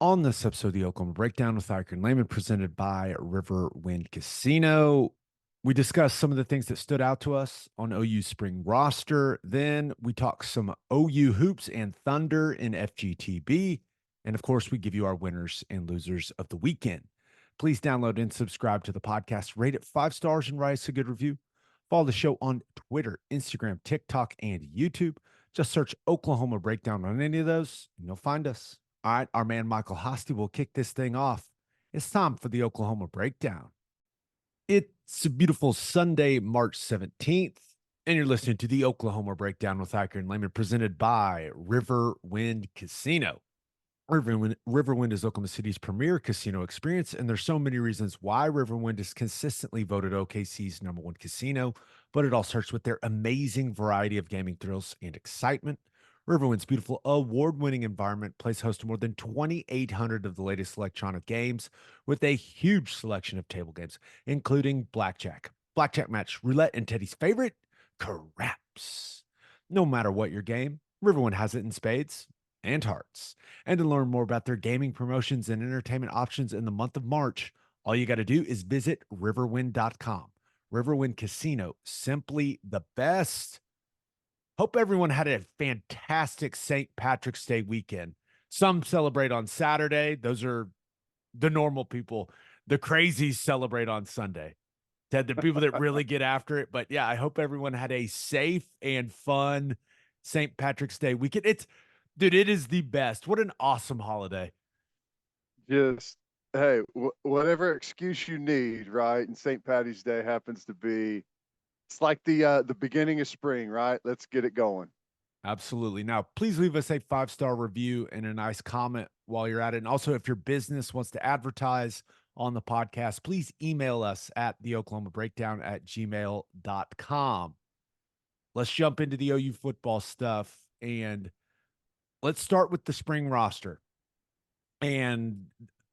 On this episode of the Oklahoma Breakdown with Ikard and Lehman, presented by Riverwind Casino, we discuss some of the things that stood out to us on OU's spring roster. Then we talk some OU hoops and Thunder in FGTB. And of course, we give you our winners and losers of the weekend. Please download and subscribe to the podcast. Rate it 5 stars and write us a good review. Follow the show on Twitter, Instagram, TikTok, and YouTube. Just search Oklahoma Breakdown on any of those, and you'll find us. All right, our man Michael Hosty will kick this thing off. It's time for the Oklahoma Breakdown. It's a beautiful Sunday, March 17th, and you're listening to the Oklahoma Breakdown with Ikard and Lehman, presented by Riverwind Casino. Riverwind is Oklahoma City's premier casino experience, and there's so many reasons why Riverwind is consistently voted OKC's #1 casino, but it all starts with their amazing variety of gaming thrills and excitement. Riverwind's beautiful award-winning environment plays host to more than 2,800 of the latest electronic games with a huge selection of table games, including blackjack match, roulette, and Teddy's favorite, craps. No matter what your game, Riverwind has it in spades and hearts. And to learn more about their gaming promotions and entertainment options in the month of March, all you got to do is visit riverwind.com. Riverwind Casino, simply the best. Hope everyone had a fantastic St. Patrick's Day weekend. Some celebrate on Saturday. Those are the normal people. The crazies celebrate on Sunday. Ted, the people that really get after it. But yeah, I hope everyone had a safe and fun St. Patrick's Day weekend. Dude, it is the best. What an awesome holiday. Just, hey, whatever excuse you need, right? And St. Patty's Day happens to be, it's like the beginning of spring, right? Let's get it going. Absolutely. Now, please leave us a 5-star review and a nice comment while you're at it. And also, if your business wants to advertise on the podcast, please email us at theoklahomabreakdown@gmail.com. Let's jump into the OU football stuff, and let's start with the spring roster. And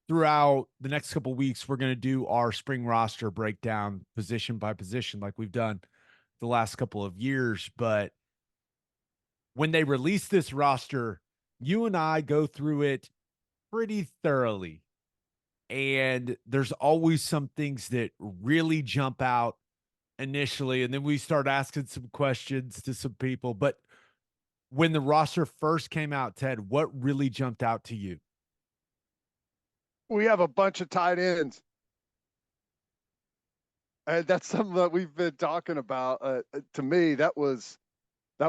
throughout the next couple of weeks, we're going to do our spring roster breakdown position by position like we've done the last couple of years. But when they release this roster, you and I go through it pretty thoroughly. And there's always some things that really jump out initially. And then we start asking some questions to some people. But when the roster first came out, Ted, what really jumped out to you? We have a bunch of tight ends. And that's something that we've been talking about. To me, that was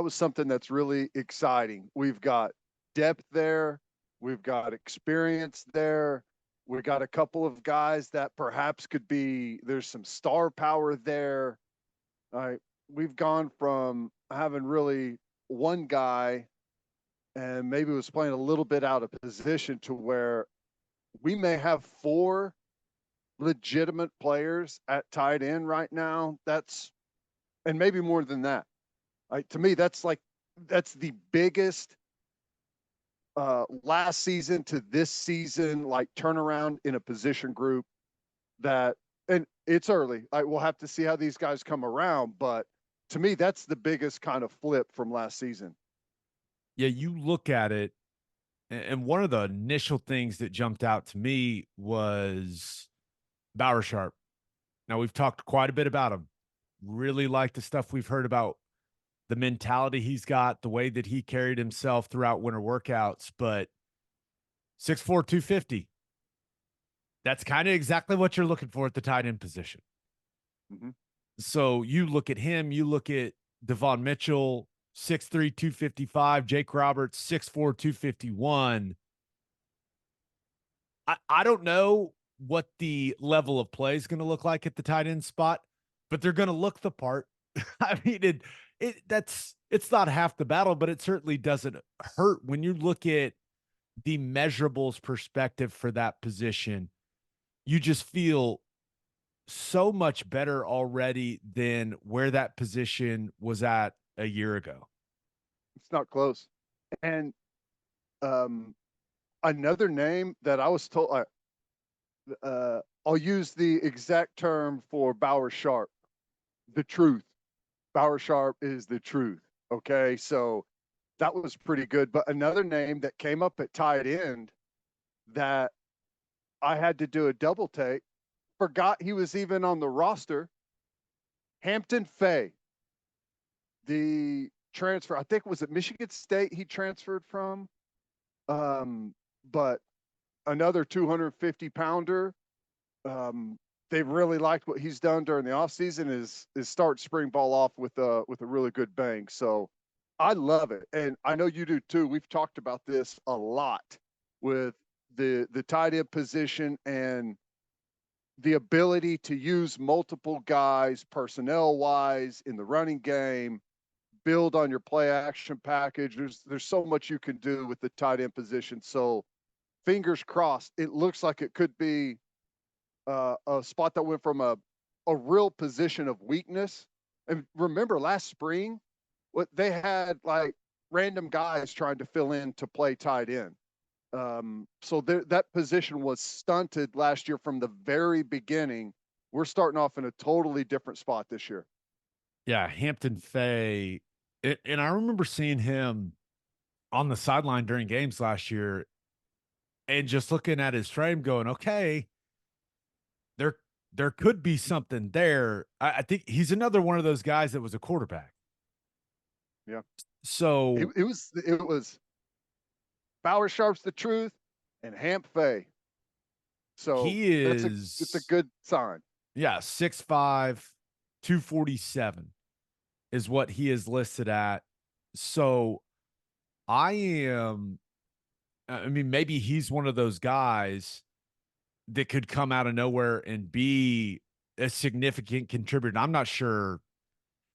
something that's really exciting. We've got depth there. We've got experience there. We got a couple of guys that perhaps could be, there's some star power there. We've gone from having really one guy and maybe was playing a little bit out of position to where we may have 4 legitimate players at tight end right now. And maybe more than that. To me, that's the biggest last season to this season, like turnaround in a position group and it's early. We'll have to see how these guys come around, but to me, that's the biggest kind of flip from last season. Yeah, you look at it, and one of the initial things that jumped out to me was Bauer Sharp. Now, we've talked quite a bit about him. Really like the stuff we've heard about the mentality he's got, the way that he carried himself throughout winter workouts, but 6'4", 250. That's kind of exactly what you're looking for at the tight end position. Mm-hmm. So you look at him, you look at Devon Mitchell, 6'3", 255, Jake Roberts, 6'4", 251. I don't know what the level of play is going to look like at the tight end spot, but they're going to look the part. I mean, it's not half the battle, but it certainly doesn't hurt when you look at the measurables perspective for that position. You just feel so much better already than where that position was at a year ago. It's not close. And another name that I was told, I'll use the exact term for Bauer Sharp, the truth. Bauer Sharp is the truth. Okay, so that was pretty good. But another name that came up at tight end that I had to do a double take. Forgot he was even on the roster. Hampton Fay, the transfer, I think was it Michigan State he transferred from, but another 250 pounder. They really liked what he's done during the offseason. Is start spring ball off with a really good bang. So I love it, and I know you do too. We've talked about this a lot with the tight end position and the ability to use multiple guys personnel wise in the running game, build on your play action package. There's so much you can do with the tight end position. So fingers crossed, it looks like it could be a spot that went from a real position of weakness. And remember last spring, what they had like random guys trying to fill in to play tight end. So that position was stunted last year from the very beginning. We're starting off in a totally different spot this year. Yeah, Hampton Fay. And I remember seeing him on the sideline during games last year and just looking at his frame going, okay, there could be something there. I think he's another one of those guys that was a quarterback. Yeah. So it was Bauer Sharp's the truth and Hamp Fay. So he it's a good sign. Yeah, 6'5", 247 is what he is listed at. So I mean, maybe he's one of those guys that could come out of nowhere and be a significant contributor. I'm not sure.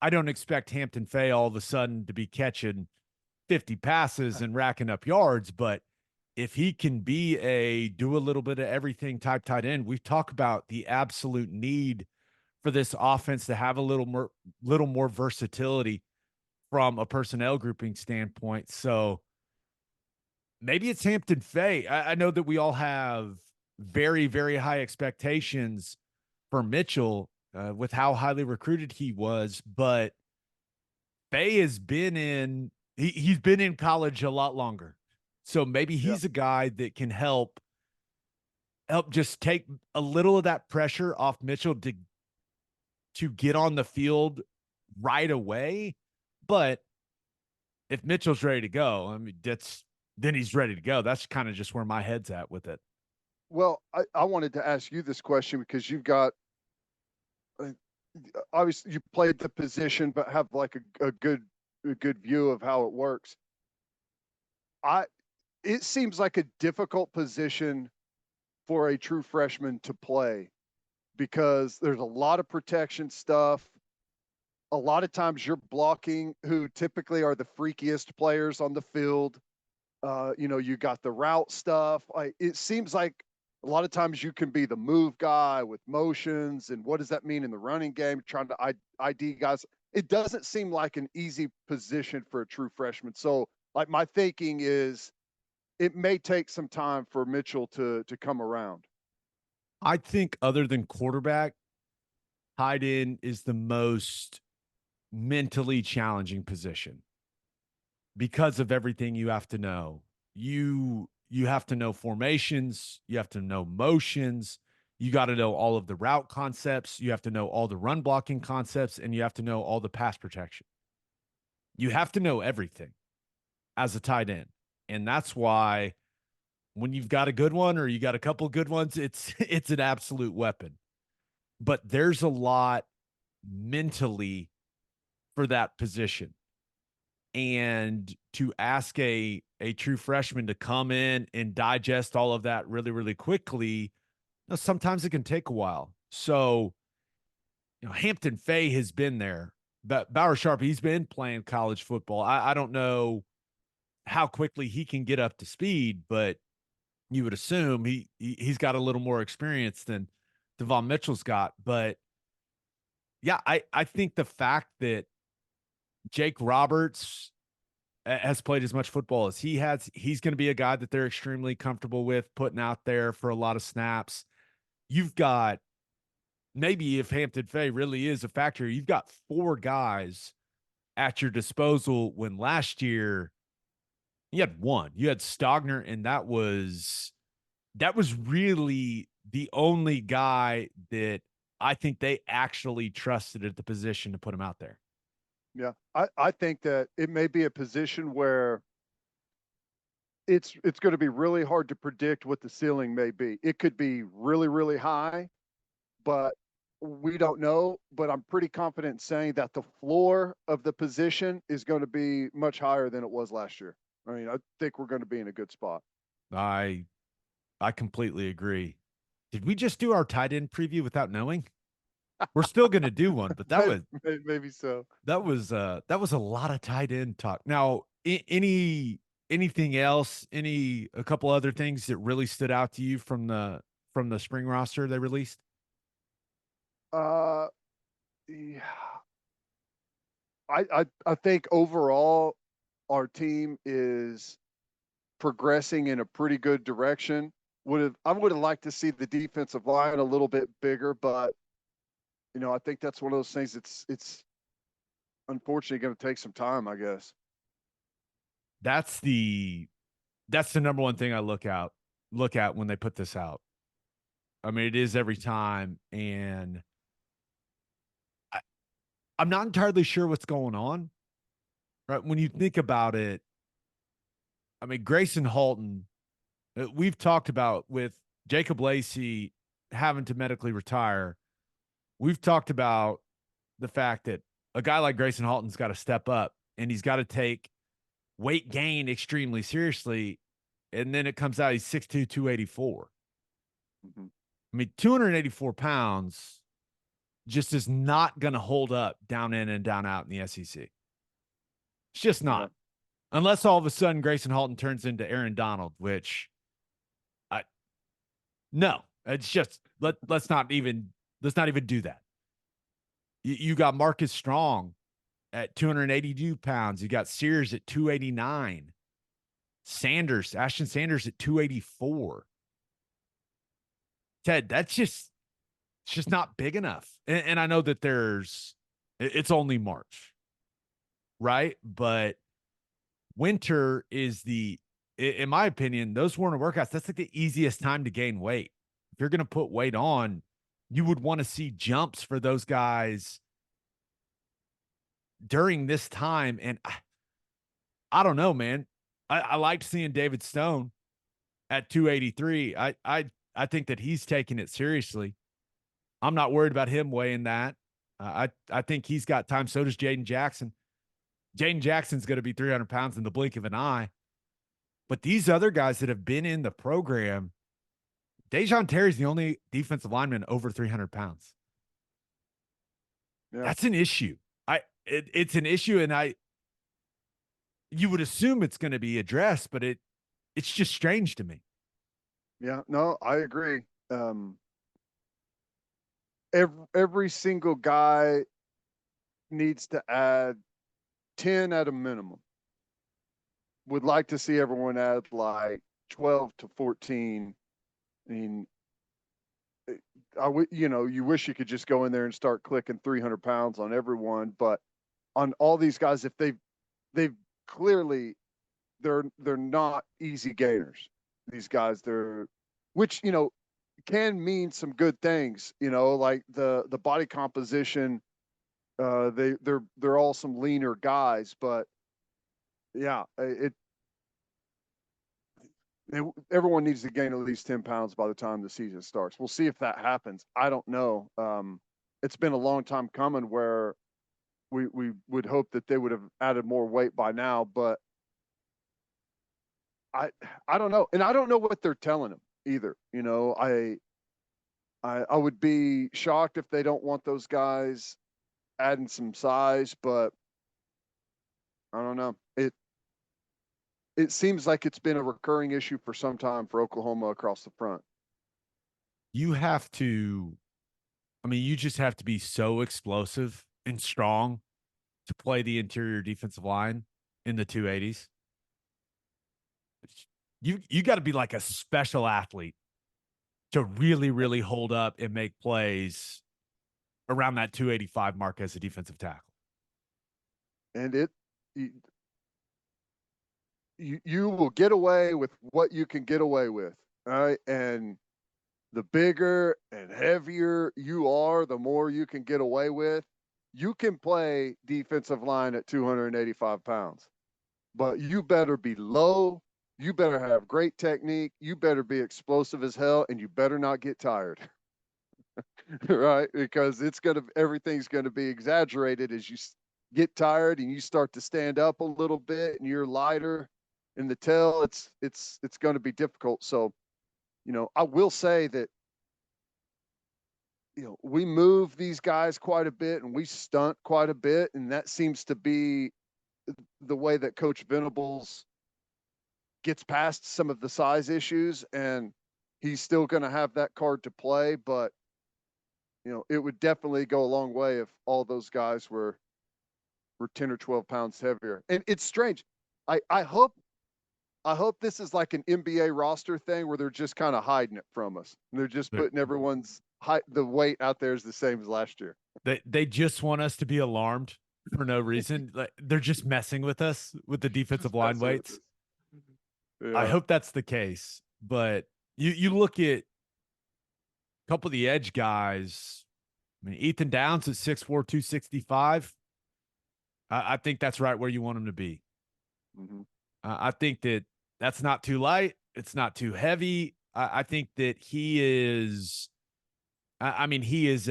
I don't expect Hampton Fay all of a sudden to be catching 50 passes and racking up yards, but if he can be a do a little bit of everything type tight end, we've talked about the absolute need for this offense to have a little more versatility from a personnel grouping standpoint. So maybe it's Hampton Fay. I know that we all have very, very high expectations for Mitchell with how highly recruited he was, but Fay has been he's been in college a lot longer. So maybe he's a guy that can help just take a little of that pressure off Mitchell to get on the field right away. But if Mitchell's ready to go, I mean, then he's ready to go. That's kind of just where my head's at with it. Well, I wanted to ask you this question because you've got obviously you played the position, but have like a good view of how it works. It seems like a difficult position for a true freshman to play because there's a lot of protection stuff. A lot of times you're blocking who typically are the freakiest players on the field. You got the route stuff. It seems like a lot of times you can be the move guy with motions. And what does that mean in the running game? Trying to ID guys. It doesn't seem like an easy position for a true freshman. So like my thinking is it may take some time for Mitchell to come around. I think other than quarterback, tight end is the most mentally challenging position because of everything you have to know. You have to know formations, you have to know motions, you got to know all of the route concepts, you have to know all the run blocking concepts, and you have to know all the pass protection. You have to know everything as a tight end. And that's why when you've got a good one or you got a couple good ones, it's an absolute weapon. But there's a lot mentally for that position. And to ask a true freshman to come in and digest all of that really, really quickly, sometimes it can take a while. So, Hampton Fay has been there. But Bauer Sharp, he's been playing college football. I don't know how quickly he can get up to speed, but you would assume he's got a little more experience than Devon Mitchell's got. But yeah, I think the fact that Jake Roberts has played as much football as he has, he's going to be a guy that they're extremely comfortable with putting out there for a lot of snaps. You've got, maybe if Hampton Fay really is a factor, you've got 4 guys at your disposal when last year you had 1. You had Stogner, and that was that was really the only guy that I think they actually trusted at the position to put him out there. Yeah. I think that it may be a position where it's going to be really hard to predict what the ceiling may be. It could be really, really high, but we don't know. But I'm pretty confident in saying that the floor of the position is going to be much higher than it was last year. I mean, I think we're going to be in a good spot. I I completely agree. Did we just do our tight end preview without knowing? We're still going to do one, but Maybe so. that was a lot of tight end talk. Now, anything else? A couple other things that really stood out to you from the spring roster they released? Uh, yeah. I think overall our team is progressing in a pretty good direction. I would have liked to see the defensive line a little bit bigger, but I think that's one of those things. It's unfortunately going to take some time, I guess. That's the that's the number one thing I look at when they put this out. I mean, it is every time, and I, I'm not entirely sure what's going on. Right when you think about it, I mean, Grayson Halton, we've talked about with Jacob Lacey having to medically retire. We've talked about the fact that a guy like Grayson Halton's got to step up and he's got to take weight gain extremely seriously. And then it comes out he's 6'2, 284. Mm-hmm. I mean, 284 pounds just is not going to hold up down in and down out in the SEC. It's just Yeah. not. Unless all of a sudden Grayson Halton turns into Aaron Donald, which I no, it's just let's not even do that. You got Marcus Strong at 282 pounds. You got Sears at 289. Ashton Sanders at 284. Ted, it's just not big enough. And I know that it's only March, right? But winter is in my opinion, those Warner workouts, that's like the easiest time to gain weight. If you're going to put weight on, you would want to see jumps for those guys during this time. And I don't know, man. I liked seeing David Stone at 283. I think that he's taking it seriously. I'm not worried about him weighing that. I think he's got time. So does Jaden Jackson. Jaden Jackson's going to be 300 pounds in the blink of an eye. But these other guys that have been in the program, Dejon Terry's the only defensive lineman over 300 pounds. Yeah. That's an issue. It's an issue, and you would assume it's going to be addressed, but it's just strange to me. Yeah. No, I agree. Every single guy needs to add 10 at a minimum. Would like to see everyone add like 12 to 14. I mean, you wish you could just go in there and start clicking 300 pounds on everyone, but on all these guys, if they've clearly they're not easy gainers. These guys, which can mean some good things. Like the body composition. They're all some leaner guys, but yeah, everyone needs to gain at least 10 pounds by the time the season starts. We'll see if that happens. I don't know. It's been a long time coming where we would hope that they would have added more weight by now, but I don't know. And I don't know what they're telling them either. I would be shocked if they don't want those guys adding some size, but I don't know. It seems like it's been a recurring issue for some time for Oklahoma across the front. You have to, I mean, you just have to be so explosive and strong to play the interior defensive line in the 280s. You got to be like a special athlete to really, really hold up and make plays around that 285 mark as a defensive tackle. And you will get away with what you can get away with. right? And the bigger and heavier you are, the more you can get away with. You can play defensive line at 285 pounds, but you better be low. You better have great technique. You better be explosive as hell, and you better not get tired, right? Because everything's gonna be exaggerated as you get tired and you start to stand up a little bit, and you're lighter in the tail. It's going to be difficult. So, I will say that we move these guys quite a bit and we stunt quite a bit, and that seems to be the way that Coach Venables gets past some of the size issues, and he's still going to have that card to play. But it would definitely go a long way if all those guys were 10 or 12 pounds heavier. And it's strange. I hope this is like an NBA roster thing where they're just kind of hiding it from us. And they're just putting everyone's the weight out there is the same as last year. They just want us to be alarmed for no reason. Like, they're just messing with us with the defensive line weights. Yeah. I hope that's the case. But you look at a couple of the edge guys. I mean, Ethan Downs at 6'4", 265. I think that's right where you want him to be. Mm-hmm. I think that's not too light. It's not too heavy. I think that he is. I mean, he's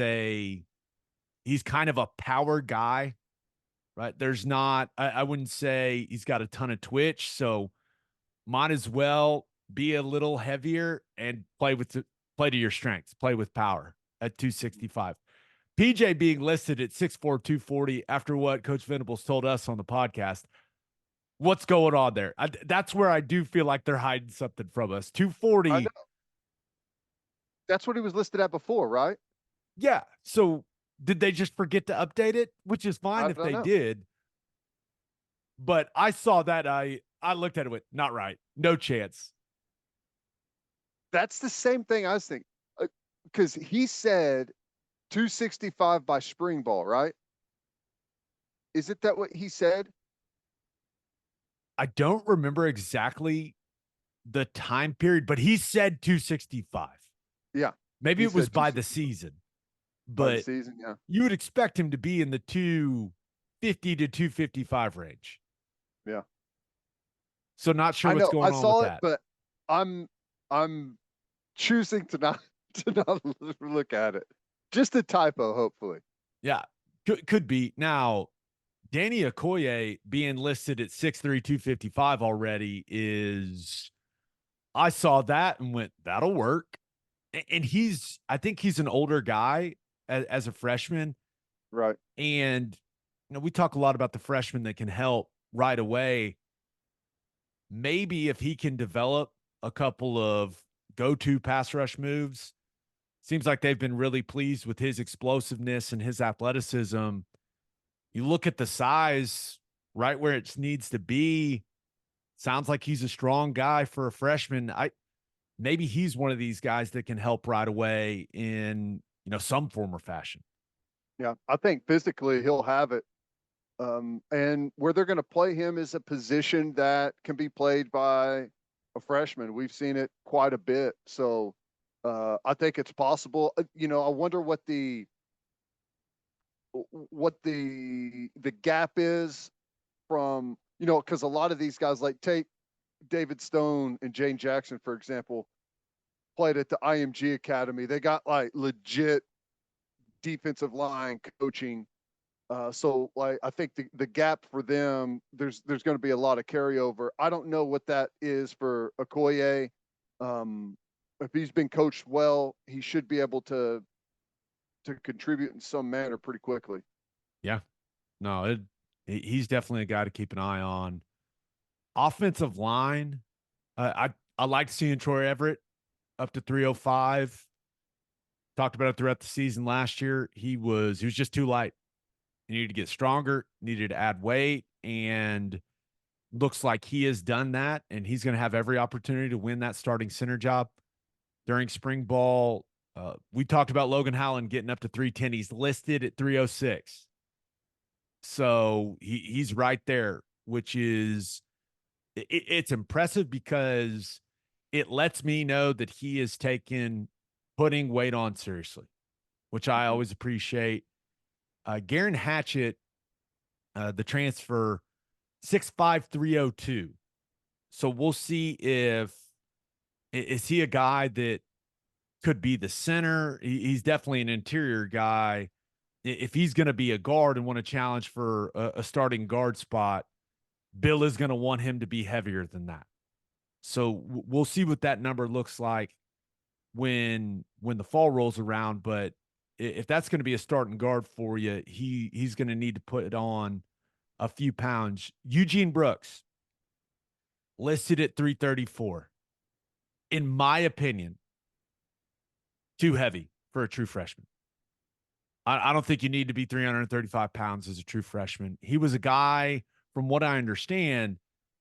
kind of a power guy, right? There's not. I wouldn't say he's got a ton of twitch, so might as well be a little heavier and play to your strengths. Play with power at 265. PJ being listed at 6'4", 240 after what Coach Venables told us on the podcast. What's going on there? That's where I do feel like they're hiding something from us. 240. I know. That's what he was listed at before, right? Yeah. So did they just forget to update it? Which is fine if they did. But I saw that. I looked at it with not right. No chance. That's the same thing I was thinking. Because he said 265 by spring ball, right? Is it that what he said? I don't remember exactly the time period, but he said 265. Yeah. Maybe it was by the season. But yeah. You would expect him to be in the 250 to 255 range. Yeah. So not sure what's going on with that. I saw it, but I'm choosing to not look at it. Just a typo, hopefully. Yeah, could be. Now, Danny Okoye being listed at 6'3", 255 already is. I saw that and went, that'll work. And I think he's an older guy as a freshman. Right. And, we talk a lot about the freshmen that can help right away. Maybe if he can develop a couple of go-to pass rush moves, seems like they've been really pleased with his explosiveness and his athleticism. You look at the size right where it needs to be. Sounds like he's a strong guy for a freshman. Maybe he's one of these guys that can help right away in, some form or fashion. Yeah, I think physically he'll have it. And where they're going to play him is a position that can be played by a freshman. We've seen it quite a bit. So I think it's possible. I wonder what the gap is from, because a lot of these guys, like take David Stone and Jane Jackson, for example, played at the IMG Academy. They got like legit defensive line coaching. So like, I think the gap for them, there's going to be a lot of carryover. I don't know what that is for Okoye. If he's been coached well, he should be able to contribute in some manner pretty quickly. Yeah, no, he's definitely a guy to keep an eye on. Offensive line, I like seeing Troy Everett up to 305. Talked about it throughout the season last year. He was just too light. He needed to get stronger, needed to add weight, and looks like he has done that, and he's going to have every opportunity to win that starting center job during spring ball. We talked about Logan Howland getting up to 310. He's listed at 306. So he's right there, which is it's impressive because it lets me know that he is taking putting weight on seriously, which I Mhm. always appreciate. Garen Hatchett, the transfer, 6'5", 302. So we'll see if is he a guy that could be the center. He's definitely an interior guy. If he's going to be a guard and want to challenge for a starting guard spot, Bill is going to want him to be heavier than that. So we'll see what that number looks like when the fall rolls around. But if that's going to be a starting guard for you, he's going to need to put on a few pounds. Eugene Brooks listed at 334. In my opinion, too heavy for a true freshman. I don't think you need to be 335 pounds as a true freshman. He was a guy, from what I understand,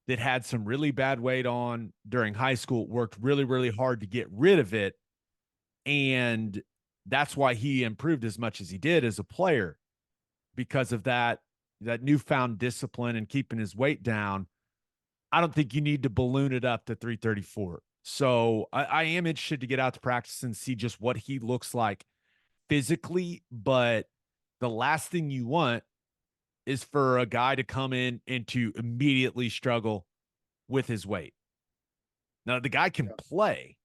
that had some really bad weight on during high school, worked really, really hard to get rid of it. And that's why he improved as much as he did as a player, because of that newfound discipline and keeping his weight down. I don't think you need to balloon it up to 334. So I am interested to get out to practice and see just what he looks like physically. But the last thing you want is for a guy to come in and to immediately struggle with his weight. Now, the guy can Yeah. play.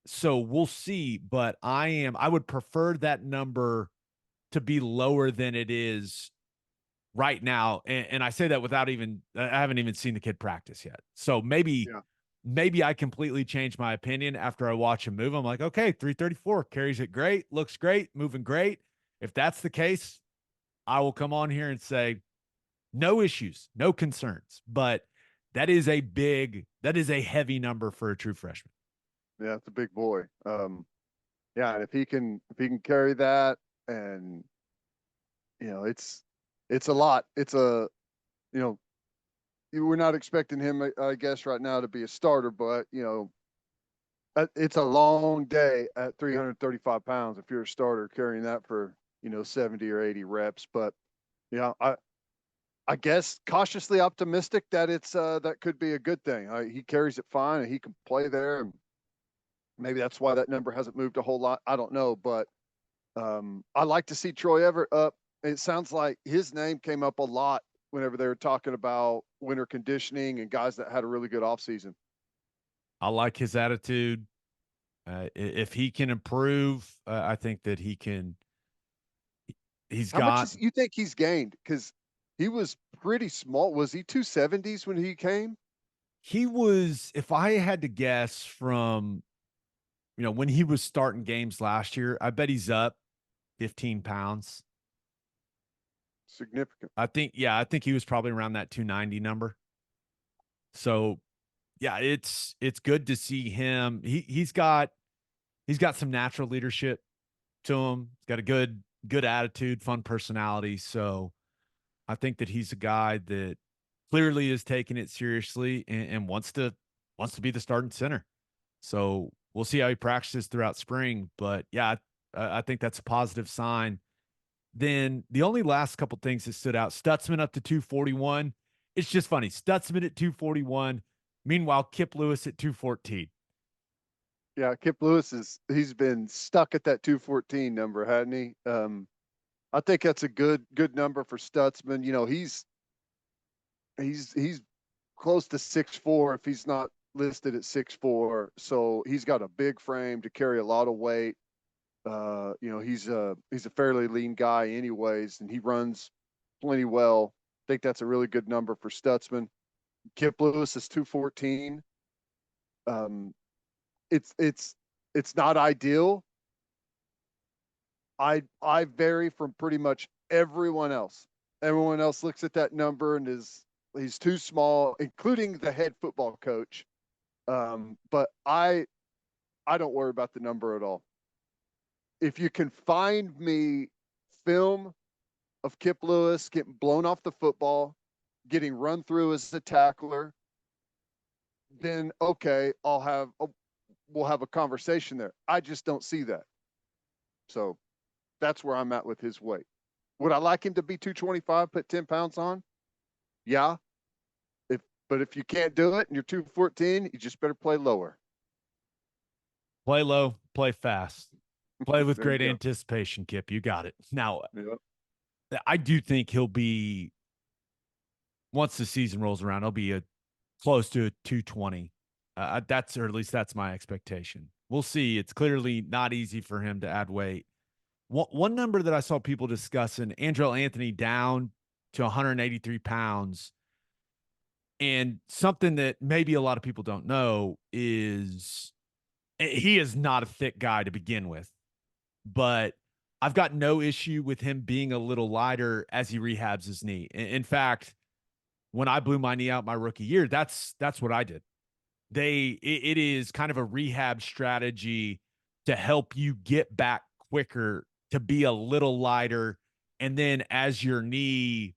So we'll see. But I would prefer that number to be lower than it is right now. And I say that without even, I haven't even seen the kid practice yet. So Yeah. maybe I completely change my opinion after I watch him move. I'm like, okay, 334 carries it great, looks great, moving great. If that's the case, I will come on here and say no issues, no concerns. But that is a heavy number for a true freshman. Yeah, it's a big boy. Yeah, and if he can carry that, and it's a lot. It's a you know we're not expecting him, I guess, right now to be a starter, but it's a long day at 335 pounds if you're a starter carrying that for 70 or 80 reps. But yeah, I guess cautiously optimistic that it's that could be a good thing. He carries it fine and he can play there, and maybe that's why that number hasn't moved a whole lot. I don't know, but I like to see Troy Everett up. It sounds like his name came up a lot whenever they were talking about winter conditioning and guys that had a really good offseason. I like his attitude. If he can improve, I think that he can. He's How much got. is you think he's gained? Because he was pretty small. Was he 270s when he came? He was, if I had to guess from, when he was starting games last year, I bet he's up 15 pounds. Significant. I think he was probably around that 290 number. So yeah, it's good to see him. He's got some natural leadership to him. He's got a good attitude, fun personality. So I think that he's a guy that clearly is taking it seriously and wants to be the starting center. So we'll see how he practices throughout spring. But yeah, I think that's a positive sign. Then the only last couple things that stood out: Stutzman up to 241. It's just funny. Stutzman at 241. Meanwhile, Kip Lewis at 214. Yeah, Kip Lewis he's been stuck at that 214 number, hadn't he? I think that's a good number for Stutzman. He's close to 6'4" if he's not listed at 6'4". So he's got a big frame to carry a lot of weight. He's a fairly lean guy anyways, and he runs plenty well. I think that's a really good number for Stutzman. Kip Lewis is 214. Um, it's not ideal. I vary from pretty much everyone else. Everyone else looks at that number and he's too small, including the head football coach. But I don't worry about the number at all. If you can find me film of Kip Lewis getting blown off the football, getting run through as a tackler, then okay, we'll have a conversation there. I just don't see that. So that's where I'm at with his weight. Would I like him to be 225, put 10 pounds on? Yeah. If But if you can't do it and you're 214, you just better play lower. Play low, play fast, play with There you great go. anticipation, Kip. You got it. Now, Yep. I do think he'll be, once the season rolls around, he'll be close to a 220. Or at least that's my expectation. We'll see. It's clearly not easy for him to add weight. One number that I saw people discussing, Andrell Anthony down to 183 pounds. And something that maybe a lot of people don't know is he is not a thick guy to begin with, but I've got no issue with him being a little lighter as he rehabs his knee. In fact, when I blew my knee out my rookie year, that's what I did. It is kind of a rehab strategy to help you get back quicker, to be a little lighter, and then as your knee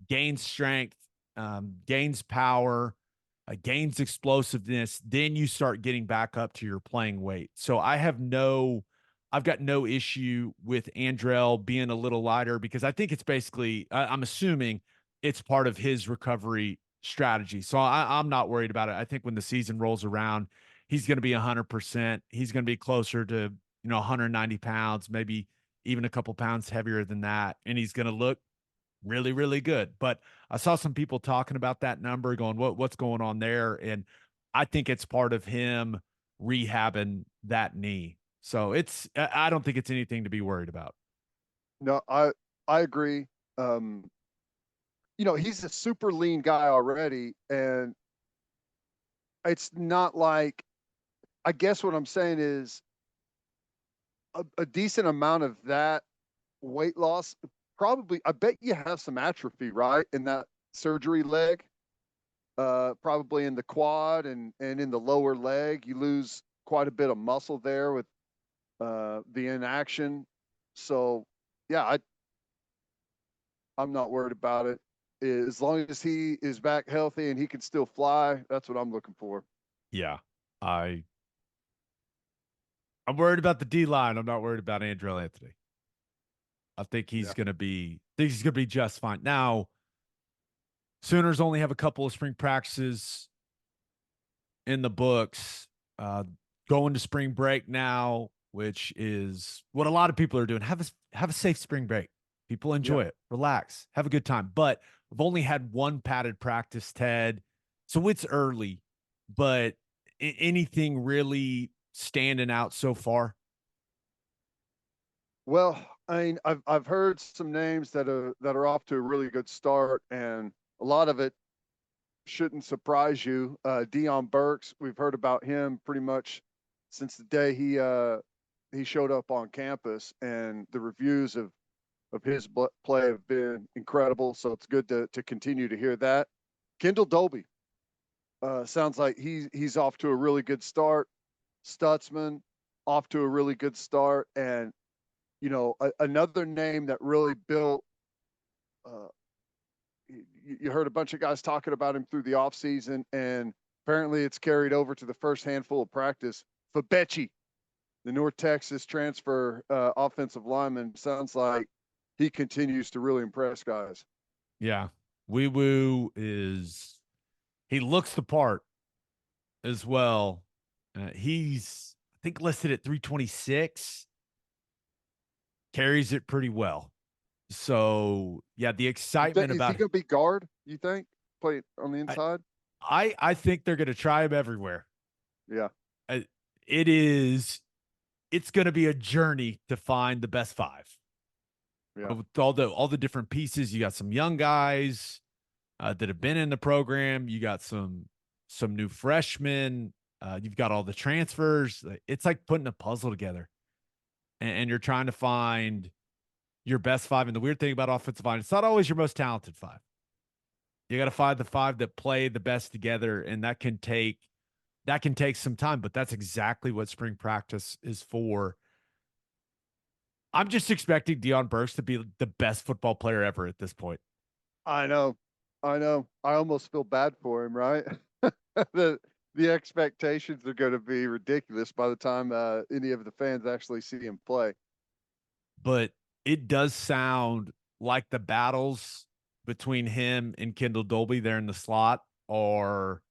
gains strength, gains power, gains explosiveness, then you start getting back up to your playing weight. So I've got no issue with Andrell being a little lighter, because I think it's basically, I'm assuming it's part of his recovery strategy. So I'm not worried about it. I think when the season rolls around, he's going to be 100%. He's going to be closer to, 190 pounds, maybe even a couple pounds heavier than that. And he's going to look really, really good. But I saw some people talking about that number, going, what's going on there? And I think it's part of him rehabbing that knee. So I don't think it's anything to be worried about. No, I agree. He's a super lean guy already, and it's not like, I guess what I'm saying is a decent amount of that weight loss, probably, I bet you have some atrophy, right? In that surgery leg, probably in the quad and in the lower leg, you lose quite a bit of muscle there with the inaction. So yeah, I'm not worried about it. As long as he is back healthy and he can still fly, that's what I'm looking for. Yeah. I'm worried about the D line. I'm not worried about Andrell Anthony. I think he's going to be just fine. Now, Sooners only have a couple of spring practices in the books. Going to spring break now, which is what a lot of people are doing. Have a safe spring break. People enjoy it. Relax. Have a good time. But we've only had one padded practice, Ted. So it's early. But anything really standing out so far? Well, I mean, I've heard some names that are off to a really good start, and a lot of it shouldn't surprise you. Dion Burks, we've heard about him pretty much since the day he showed up on campus, and the reviews of his play have been incredible. So it's good to continue to hear that. Kendall Dolby, sounds like he's off to a really good start. Stutzman off to a really good start, and another name that really built. You heard a bunch of guys talking about him through the offseason, and apparently it's carried over to the first handful of practice. Fabechi, the North Texas transfer offensive lineman, sounds like he continues to really impress guys. Yeah. Wee Woo he looks the part as well. He's, I think, listed at 326, carries it pretty well. So, yeah, the excitement Is about he going to be guard, you think? Play on the inside? I think they're going to try him everywhere. Yeah. It's going to be a journey to find the best five. Yeah. With all the different pieces, you got some young guys that have been in the program. You got some new freshmen. You've got all the transfers. It's like putting a puzzle together, and you're trying to find your best five. And the weird thing about offensive line, it's not always your most talented five. You got to find the five that play the best together, and that can take some time. But that's exactly what spring practice is for. I'm just expecting Dion Burks to be the best football player ever at this point. I know. I almost feel bad for him, right? The expectations are going to be ridiculous by the time any of the fans actually see him play. But it does sound like the battles between him and Kendall Dolby there in the slot are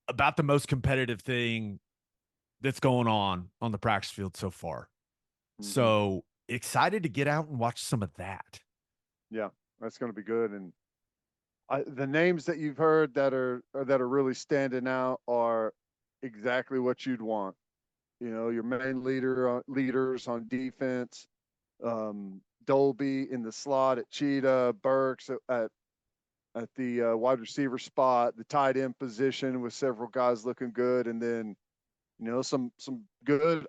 about the most competitive thing that's going on the practice field so far. So excited to get out and watch some of that. Yeah, that's going to be good. And the names that you've heard that are really standing out are exactly what you'd want. You know, your main leaders on defense, Dolby in the slot at Cheetah, Burks at the wide receiver spot, the tight end position with several guys looking good, and then some good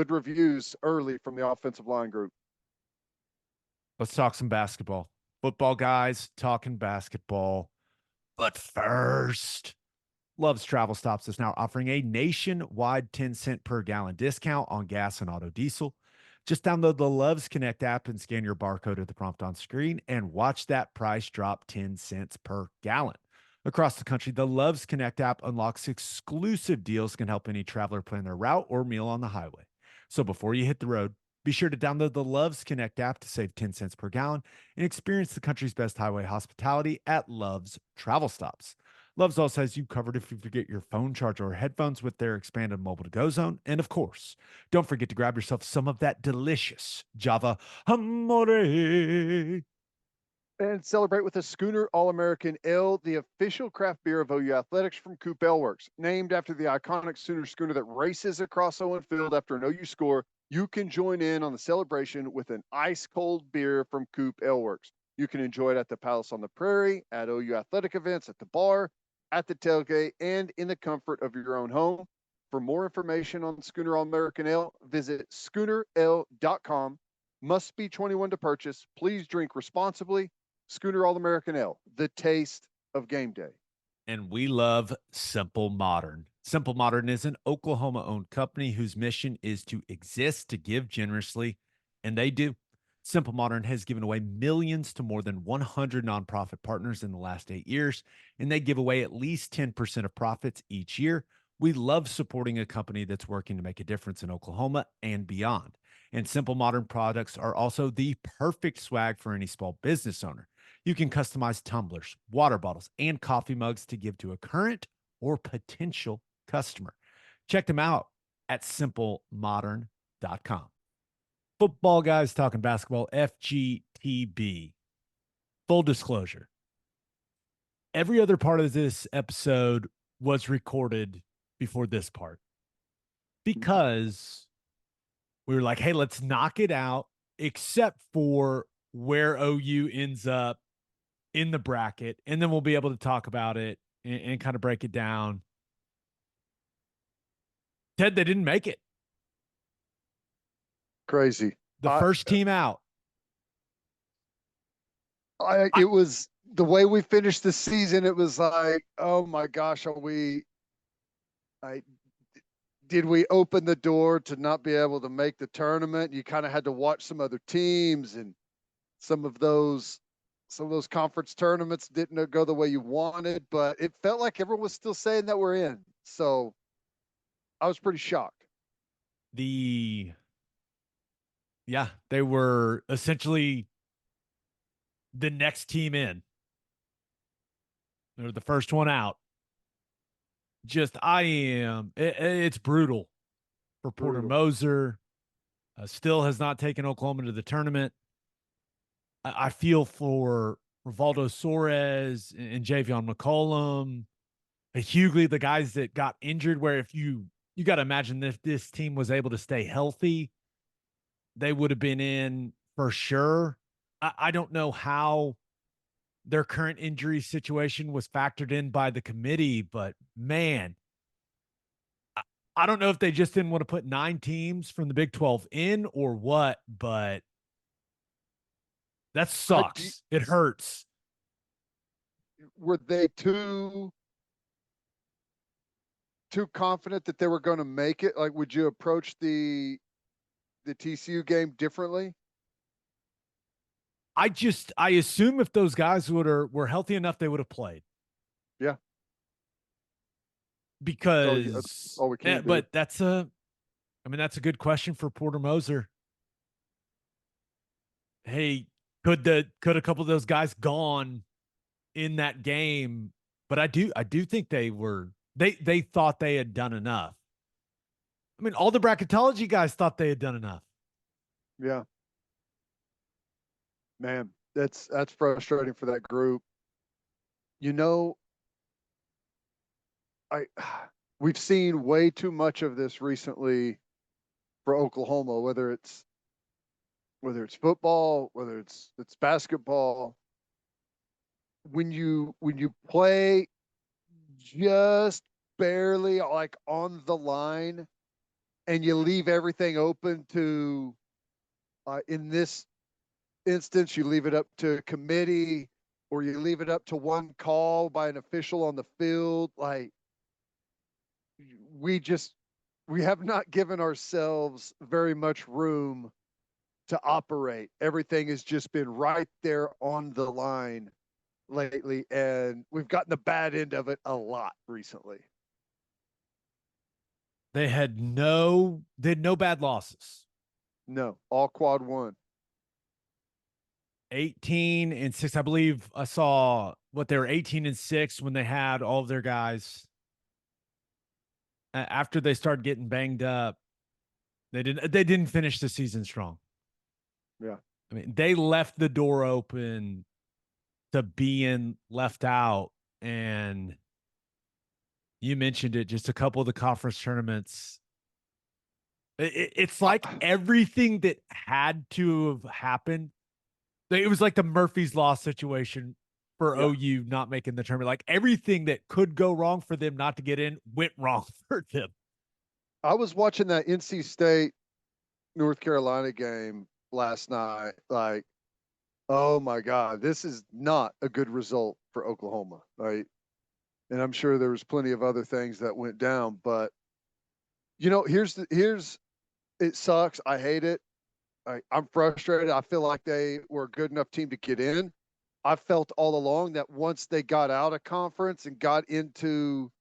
reviews early from the offensive line group. Let's talk some basketball. Football guys talking basketball. But first, Love's Travel Stops is now offering a nationwide 10-cent per gallon discount on gas and auto diesel. Just download the Love's Connect app and scan your barcode at the prompt on screen and watch that price drop 10 cents per gallon. Across the country, the Love's Connect app unlocks exclusive deals that can help any traveler plan their route or meal on the highway. So before you hit the road, be sure to download the Love's Connect app to save 10 cents per gallon and experience the country's best highway hospitality at Love's Travel Stops. Love's also has you covered if you forget your phone charger or headphones with their expanded mobile to-go zone. And of course, don't forget to grab yourself some of that delicious Java Amore. And celebrate with a Schooner All-American Ale, the official craft beer of OU Athletics from Coop Ale Works. Named after the iconic Sooner schooner that races across Owen Field after an OU score, you can join in on the celebration with an ice-cold beer from Coop Ale Works. You can enjoy it at the Palace on the Prairie, at OU Athletic events, at the bar, at the tailgate, and in the comfort of your own home. For more information on Schooner All-American Ale, visit SchoonerAle.com. Must be 21 to purchase. Please drink responsibly. Schooner All-American Ale, the taste of game day. And we love Simple Modern. Simple Modern is an Oklahoma-owned company whose mission is to exist to give generously, and they do. Simple Modern has given away millions to more than 100 nonprofit partners in the last 8 years, and they give away at least 10% of profits each year. We love supporting a company that's working to make a difference in Oklahoma and beyond. And Simple Modern products are also the perfect swag for any small business owner. You can customize tumblers, water bottles, and coffee mugs to give to a current or potential customer. Check them out at simplemodern.com. Football guys talking basketball, FGTB. Full disclosure. Every other part of this episode was recorded before this part because we were like, hey, let's knock it out, except for where OU ends up in the bracket, and then we'll be able to talk about it and kind of break it down. Ted, they didn't make it. Crazy. The first team out. It was the way we finished the season. It was like, oh my gosh, did we open the door to not be able to make the tournament? You kind of had to watch some other teams, and some of those conference tournaments didn't go the way you wanted, but it felt like everyone was still saying that we're in. So I was pretty shocked. Yeah, they were essentially the next team in. They were the first one out. It's brutal for Porter Moser. Still has not taken Oklahoma to the tournament. I feel for Rivaldo Soares and Javion McCollum, Hughley, the guys that got injured, where if you got to imagine if this team was able to stay healthy, they would have been in for sure. I don't know how their current injury situation was factored in by the committee, but man, I don't know if they just didn't want to put 9 teams from the Big 12 in or what, but that sucks. It hurts. Were they too confident that they were going to make it? Like, would you approach the TCU game differently? I assume if those guys were healthy enough, they would have played. Yeah. Because we can do. But that's a good question for Porter Moser. Hey, could a couple of those guys gone in that game, but I do think they thought they had done enough. I mean, all the bracketology guys thought they had done enough. Yeah. Man, that's frustrating for that group. You know, I we've seen way too much of this recently for Oklahoma, whether it's football, whether it's basketball. When you play just barely like on the line and you leave everything open to in this instance, you leave it up to committee or you leave it up to one call by an official on the field. Like we just, we have not given ourselves very much room to operate. Everything has just been right there on the line lately. And we've gotten the bad end of it a lot recently. They had no bad losses. No, all quad one. 18-6. I believe I saw what they were 18-6 when they had all of their guys. After they started getting banged up, they didn't finish the season strong. Yeah. I mean, they left the door open to being left out. And you mentioned it, just a couple of the conference tournaments. It's like everything that had to have happened. It was like the Murphy's Law situation for OU not making the tournament. Like everything that could go wrong for them not to get in went wrong for them. I was watching that NC State North Carolina game last night. Like, oh my God, this is not a good result for Oklahoma, right? And I'm sure there was plenty of other things that went down, but here's it sucks. I hate it. I'm frustrated. I feel like they were a good enough team to get in. I felt all along that once they got out of conference and got into,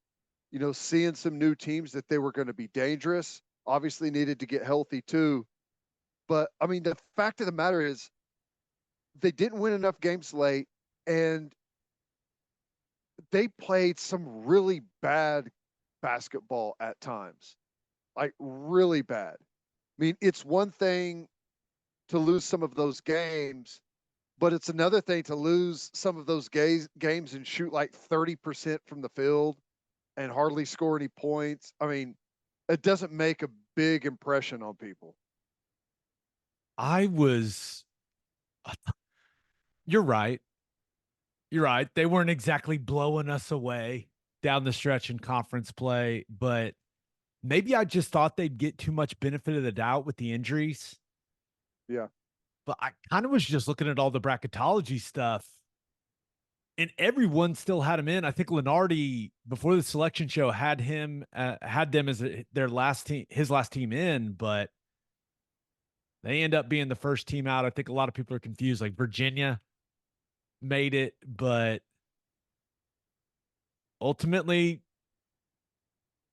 seeing some new teams, that they were going to be dangerous. Obviously needed to get healthy too. But I mean, the fact of the matter is they didn't win enough games late and they played some really bad basketball at times, like really bad. I mean, it's one thing to lose some of those games, but it's another thing to lose some of those games and shoot like 30% from the field and hardly score any points. I mean, it doesn't make a big impression on people. I was, you're right. You're right. They weren't exactly blowing us away down the stretch in conference play, but maybe I just thought they'd get too much benefit of the doubt with the injuries. Yeah. But I kind of was just looking at all the bracketology stuff, and everyone still had him in. I think Lenardi, before the selection show, had them as their last team, his last team in, but they end up being the first team out. I think a lot of people are confused. Like Virginia made it, but ultimately,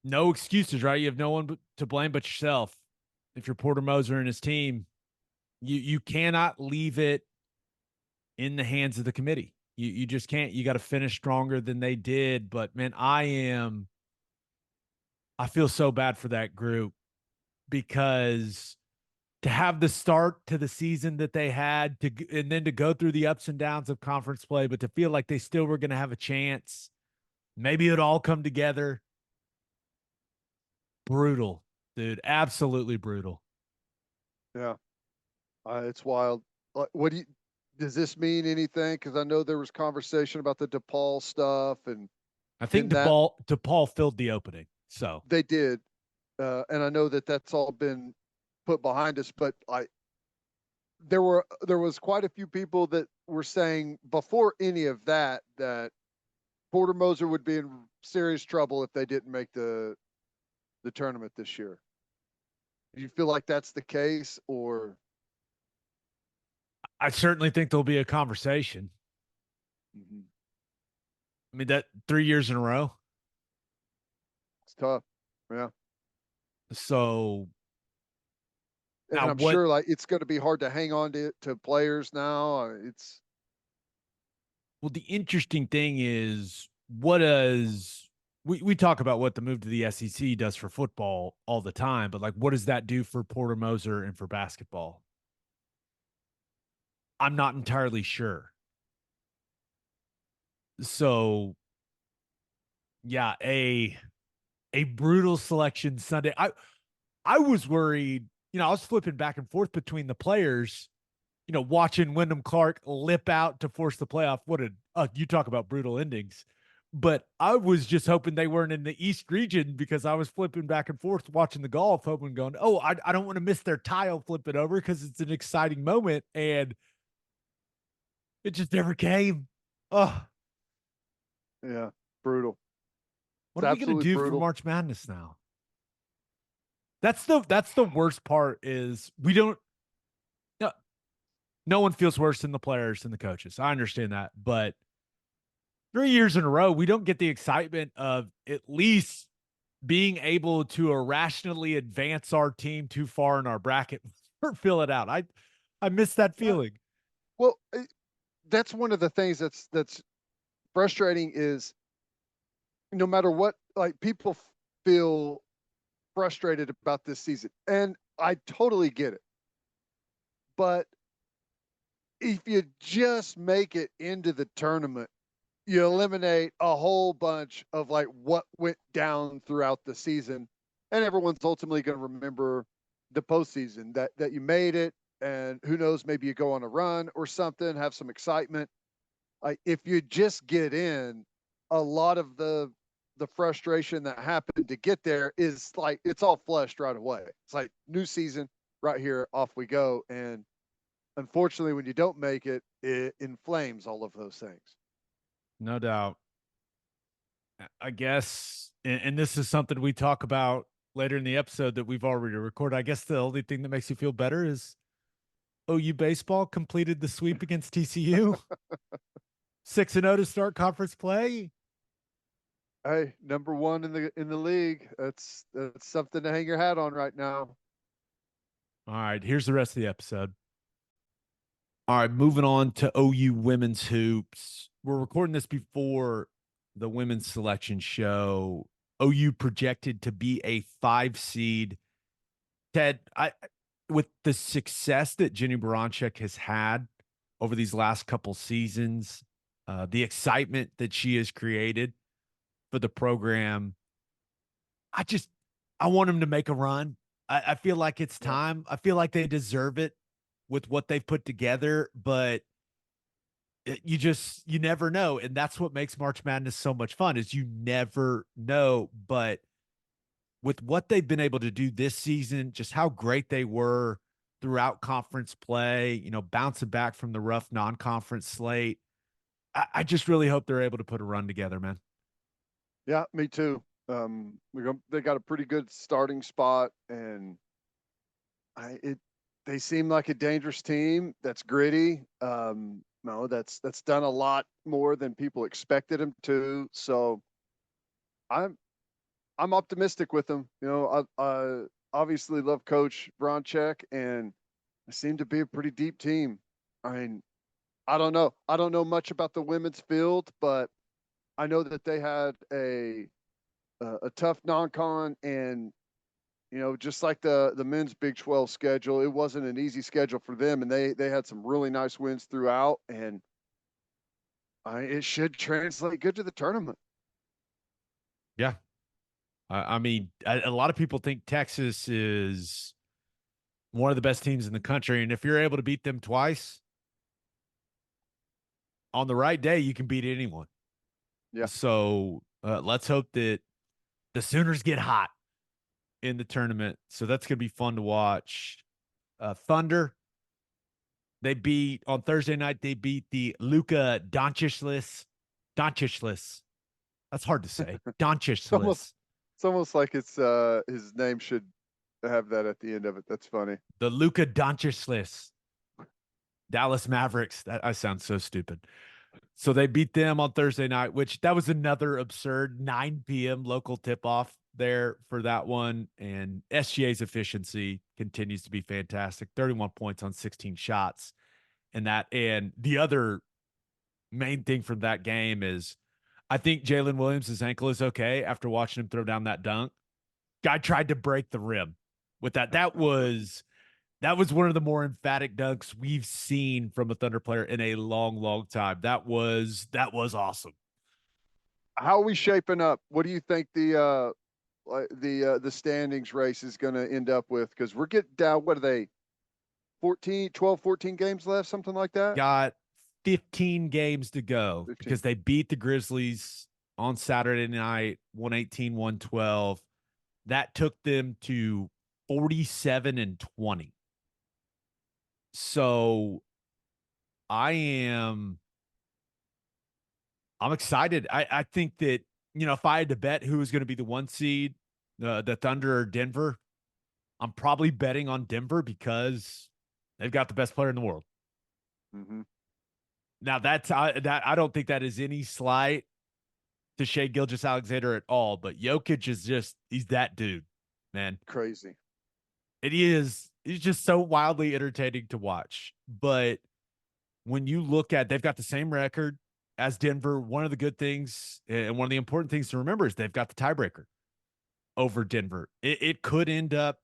no excuses, right? You have no one to blame but yourself. If you're Porter Moser and his team, you cannot leave it in the hands of the committee. You just can't. You got to finish stronger than they did. But man, I feel so bad for that group, because to have the start to the season that they had and then to go through the ups and downs of conference play, but to feel like they still were going to have a chance, maybe it'd all come together. Brutal, dude. Absolutely brutal. Yeah. It's wild. What does this mean anything? Because I know there was conversation about the DePaul stuff, and I think in that DePaul filled the opening. So they did, and I know that that's all been put behind us. But there was quite a few people that were saying before any of that Porter Moser would be in serious trouble if they didn't make the tournament this year. Do you feel like that's the case, or? I certainly think there'll be a conversation. Mm-hmm. I mean, that 3 years in a row. It's tough. Yeah. So And now I'm what sure like it's going to be hard to hang on to players now. Well, the interesting thing is, what does we talk about what the move to the SEC does for football all the time, but like, what does that do for Porter Moser and for basketball? I'm not entirely sure. So, yeah, a brutal selection Sunday. I was worried. I was flipping back and forth between the players. Watching Wyndham Clark lip out to force the playoff. What a you talk about brutal endings. But I was just hoping they weren't in the East region because I was flipping back and forth watching the golf, hoping going, oh, I don't want to miss their tile flipping over because it's an exciting moment. And it just never came. Oh, Yeah, brutal. what It's are we gonna absolutely do for brutal. March Madness now? That's the worst part is we don't no, no one feels worse than the players and the coaches. I understand that, but 3 years in a row, we don't get the excitement of at least being able to irrationally advance our team too far in our bracket or fill it out. I miss that Uh, feeling. well, that's one of the things that's frustrating is no matter what, like people feel frustrated about this season, and I totally get it. But if you just make it into the tournament, you eliminate a whole bunch of like what went down throughout the season, and everyone's ultimately going to remember the postseason that you made it, and who knows, maybe you go on a run or something, have some excitement. Like if you just get in, a lot of the frustration that happened to get there is like it's all flushed right away. It's like new season, right here, off we go. And unfortunately, when you don't make it, it inflames all of those things. No doubt. I guess, and this is something we talk about later in the episode that we've already recorded. I guess the only thing that makes you feel better is OU baseball completed the sweep against TCU. 6-0 to start conference play. Hey, number one in the league. That's something to hang your hat on right now. All right, here's the rest of the episode. All right, moving on to OU women's hoops. We're recording this before the women's selection show. OU projected to be a 5 seed. Ted, I with the success that Jenny Baranchik has had over these last couple seasons, the excitement that she has created for the program, I just I want them to make a run. I feel like it's Yeah. time. I feel like they deserve it with what they've put together, but you never know, and that's what makes March Madness so much fun is you never know. But with what they've been able to do this season, just how great they were throughout conference play, bouncing back from the rough non-conference slate, I just really hope they're able to put a run together, man. Yeah, me too. They got a pretty good starting spot, and they seem like a dangerous team that's gritty. No, that's done a lot more than people expected them to. So I'm I'm optimistic with them. I obviously love Coach Bronchek, and they seem to be a pretty deep team. I mean, I don't know. I don't know much about the women's field, but I know that they had a tough non-con, and just like the men's Big 12 schedule, it wasn't an easy schedule for them, and they had some really nice wins throughout, and it should translate good to the tournament. Yeah. I mean, a lot of people think Texas is one of the best teams in the country. And if you're able to beat them twice on the right day, you can beat anyone. Yeah, So let's hope that the Sooners get hot in the tournament. So that's going to be fun to watch. Thunder, they beat on Thursday night, they beat the Luka Doncicless. That's hard to say. it's almost Doncicless. it's almost like it's his name should have that at the end of it. That's funny. The Luka Doncicless. Dallas Mavericks. That I sound so stupid. So they beat them on Thursday night, which that was another absurd 9 p.m. local tip off there for that one. And SGA's efficiency continues to be fantastic. 31 points on 16 shots. And the other main thing from that game is I think Jalen Williams' ankle is okay after watching him throw down that dunk. Guy tried to break the rim with that. That was one of the more emphatic dunks we've seen from a Thunder player in a long, long time. That was awesome. How are we shaping up? What do you think the standings race is going to end up with? Because we're getting down. What are they? 14 games left, something like that. Got 15 games to go 15. because they beat the Grizzlies on Saturday night, 118-112. That took them to 47-20. So I'm excited. I think that, if I had to bet who was going to be the one seed, the Thunder or Denver, I'm probably betting on Denver because they've got the best player in the world. Mm-hmm. Now I don't think that is any slight to Shai Gilgeous-Alexander at all, but Jokic is he's that dude, man. Crazy. He's just so wildly entertaining to watch. But when you look at, they've got the same record as Denver. One of the good things and one of the important things to remember is they've got the tiebreaker over Denver. It could end up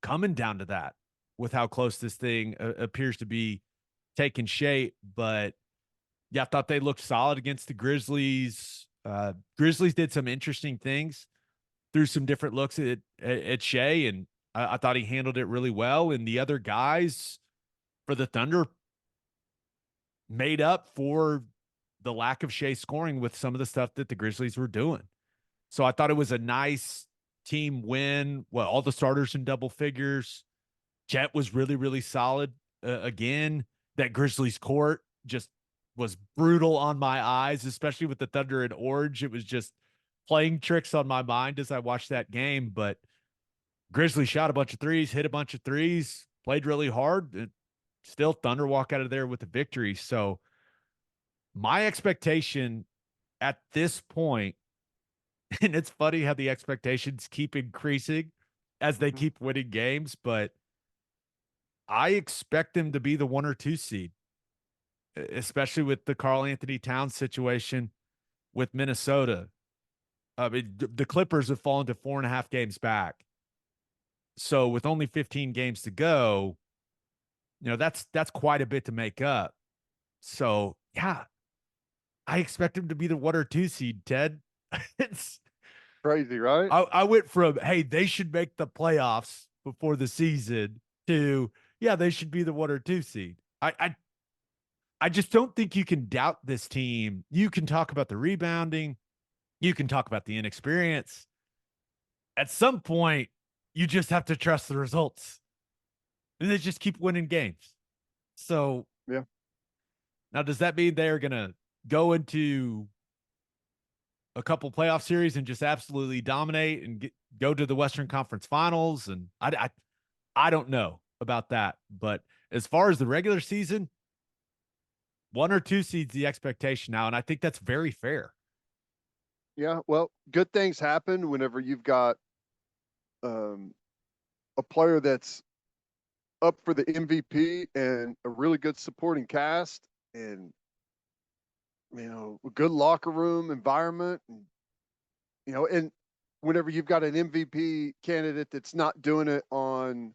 coming down to that with how close this thing appears to be taking shape. But yeah, I thought they looked solid against the Grizzlies. Grizzlies did some interesting things, threw some different looks at Shai, and I thought he handled it really well. And the other guys for the Thunder made up for the lack of Shai scoring with some of the stuff that the Grizzlies were doing. So I thought it was a nice team win. Well, all the starters in double figures. Jet was really, really solid. Again, that Grizzlies court just was brutal on my eyes, especially with the Thunder in orange. It was just playing tricks on my mind as I watched that game. But Grizzlies shot a bunch of threes, hit a bunch of threes, played really hard. And still, Thunder walk out of there with a victory. So my expectation at this point, and it's funny how the expectations keep increasing as they keep winning games, but I expect them to be the 1 or 2 seed, especially with the Karl Anthony Towns situation with Minnesota. I mean, the Clippers have fallen to 4.5 games back. So with only 15 games to go, that's quite a bit to make up. So yeah, I expect him to be the 1 or 2 seed, Ted. It's Crazy, right? I went from, hey, they should make the playoffs before the season to, yeah, they should be the 1 or 2 seed. I just don't think you can doubt this team. You can talk about the rebounding. You can talk about the inexperience. At some point, you just have to trust the results. And they just keep winning games. So, yeah. Now, does that mean they're going to go into a couple playoff series and just absolutely dominate and go to the Western Conference Finals? And I don't know about that. But as far as the regular season, 1 or 2 seeds the expectation now, and I think that's very fair. Yeah, well, good things happen whenever you've got a player that's up for the MVP and a really good supporting cast and a good locker room environment and whenever you've got an MVP candidate that's not doing it on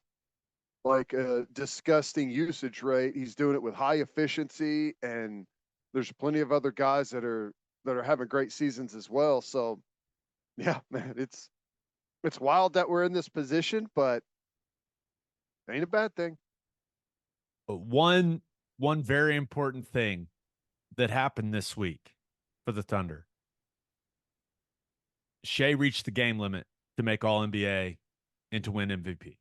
like a disgusting usage rate, he's doing it with high efficiency, and there's plenty of other guys that are having great seasons as well. So yeah, man, it's wild that we're in this position, but ain't a bad thing. One very important thing that happened this week for the Thunder. Shai reached the game limit to make All NBA and to win MVP.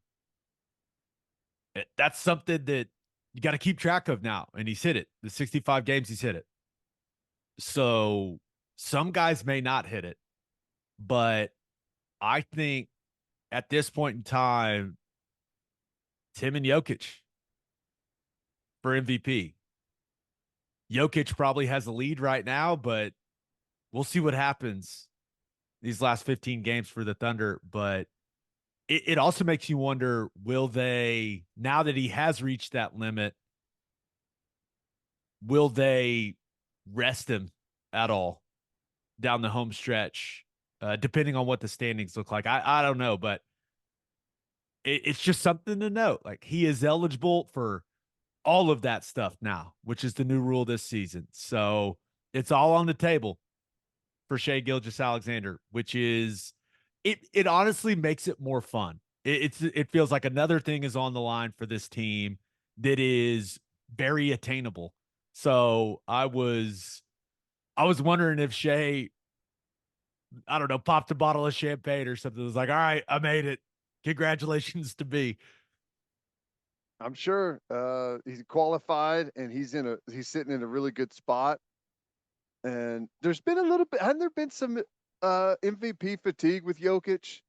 That's something that you got to keep track of now. And he's hit it. The 65 games, he's hit it. So some guys may not hit it, but I think at this point in time, Tim and Jokic for MVP. Jokic probably has the lead right now, but we'll see what happens these last 15 games for the Thunder. But it also makes you wonder, will they, now that he has reached that limit, will they rest him at all down the home stretch, depending on what the standings look like. I don't know, but it's just something to note. Like, he is eligible for all of that stuff now, which is the new rule this season. So it's all on the table for Shai Gilgeous-Alexander, which is it honestly makes it more fun. It feels like another thing is on the line for this team that is very attainable. So I was wondering if Shai, I don't know, popped a bottle of champagne or something. It was like, all right, I made it. Congratulations to me. I'm sure he's qualified and he's sitting in a really good spot. And there's been a little bit, hadn't there been some MVP fatigue with Jokic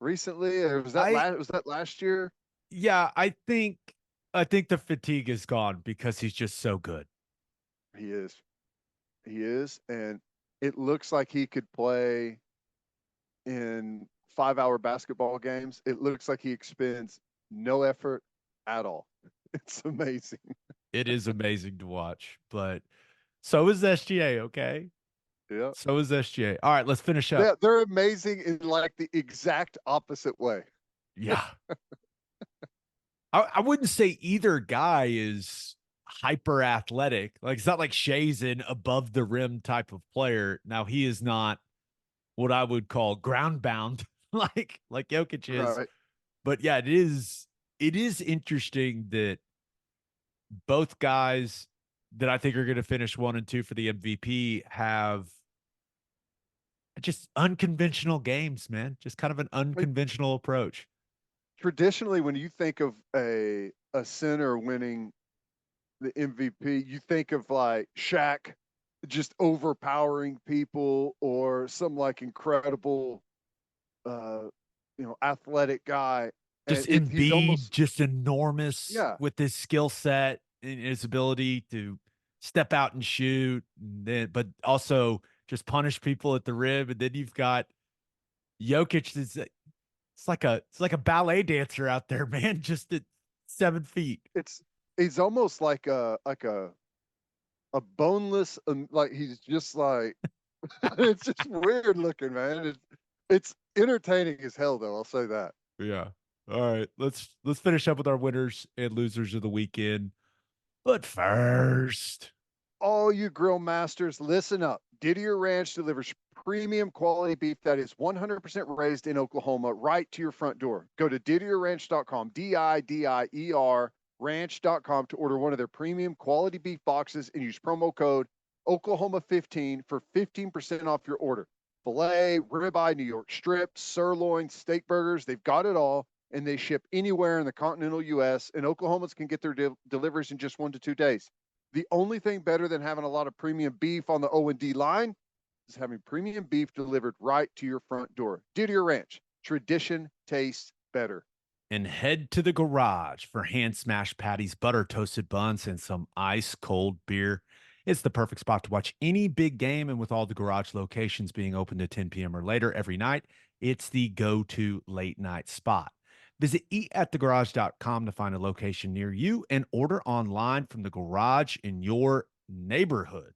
recently? Or was that last year? Yeah, I think the fatigue is gone because he's just so good. He is. He is. And it looks like he could play in 5-hour basketball games. It looks like he expends no effort at all. It's amazing. It is amazing to watch, but so is SGA, okay? Yeah. So is SGA. All right, let's finish up. They're amazing in like the exact opposite way. Yeah. I wouldn't say either guy is hyper athletic. Like, it's not like Shay's an above the rim type of player. Now, he is not what I would call ground bound like Jokic is. Right. But yeah, it is interesting that both guys that I think are going to finish 1 and 2 for the MVP have just unconventional games, man. Just kind of an unconventional approach. Traditionally, when you think of a center winning the MVP, you think of like Shaq just overpowering people, or some like incredible athletic guy. Just And he's Embiid, almost, just enormous yeah, with his skill set and his ability to step out and shoot, and then, but also just punish people at the rim. And then you've got Jokic. It's like a ballet dancer out there, man. Just at 7 feet. he's almost like a boneless, like he's just like it's just weird looking, man. It's entertaining as hell, though. I'll say that. Yeah. All right. Let's finish up with our winners and losers of the weekend. But first, All you grill masters, listen up. Didier Ranch delivers premium quality beef that is 100% raised in Oklahoma right to your front door. Go to didierranch.com, DIDIER ranch.com to order one of their premium quality beef boxes and use promo code Oklahoma15 for 15% off your order. Filet, ribeye, New York strip, sirloin, steak burgers, they've got it all, and they ship anywhere in the continental U.S., and Oklahomans can get their deliveries in just 1 to 2 days. The only thing better than having a lot of premium beef on the O&D line is having premium beef delivered right to your front door. Didier Ranch, tradition tastes better. and head to the garage for hand smashed patties, butter toasted buns, and some ice cold beer. It's the perfect spot to watch any big game, and with all the garage locations being open to 10 p.m. or later every night, it's the go-to late night spot. Visit eatatthegarage.com to find a location near you and order online from the garage in your neighborhood.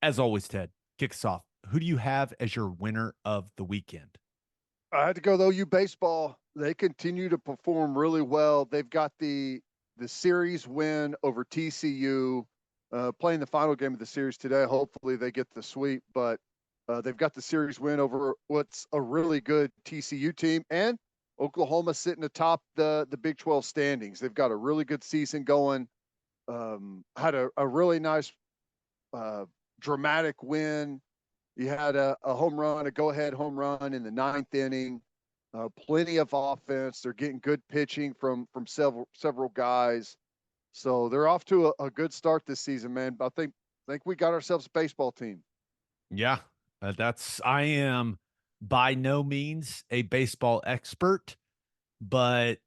As always, Ted, kick us off. Who do you have as your winner of the weekend? I had to go though. OU baseball. They continue to perform really well. They've got the series win over TCU, playing the final game of the series today. Hopefully they get the sweep, but they've got the series win over what's a really good TCU team, and Oklahoma sitting atop the Big 12 standings. They've got a really good season going. Had a really nice dramatic win. You had a home run, a go-ahead home run in the 9th inning. Plenty of offense. They're getting good pitching from several guys. So they're off to a good start this season, man. I think we got ourselves a baseball team. Yeah, I am by no means a baseball expert, but it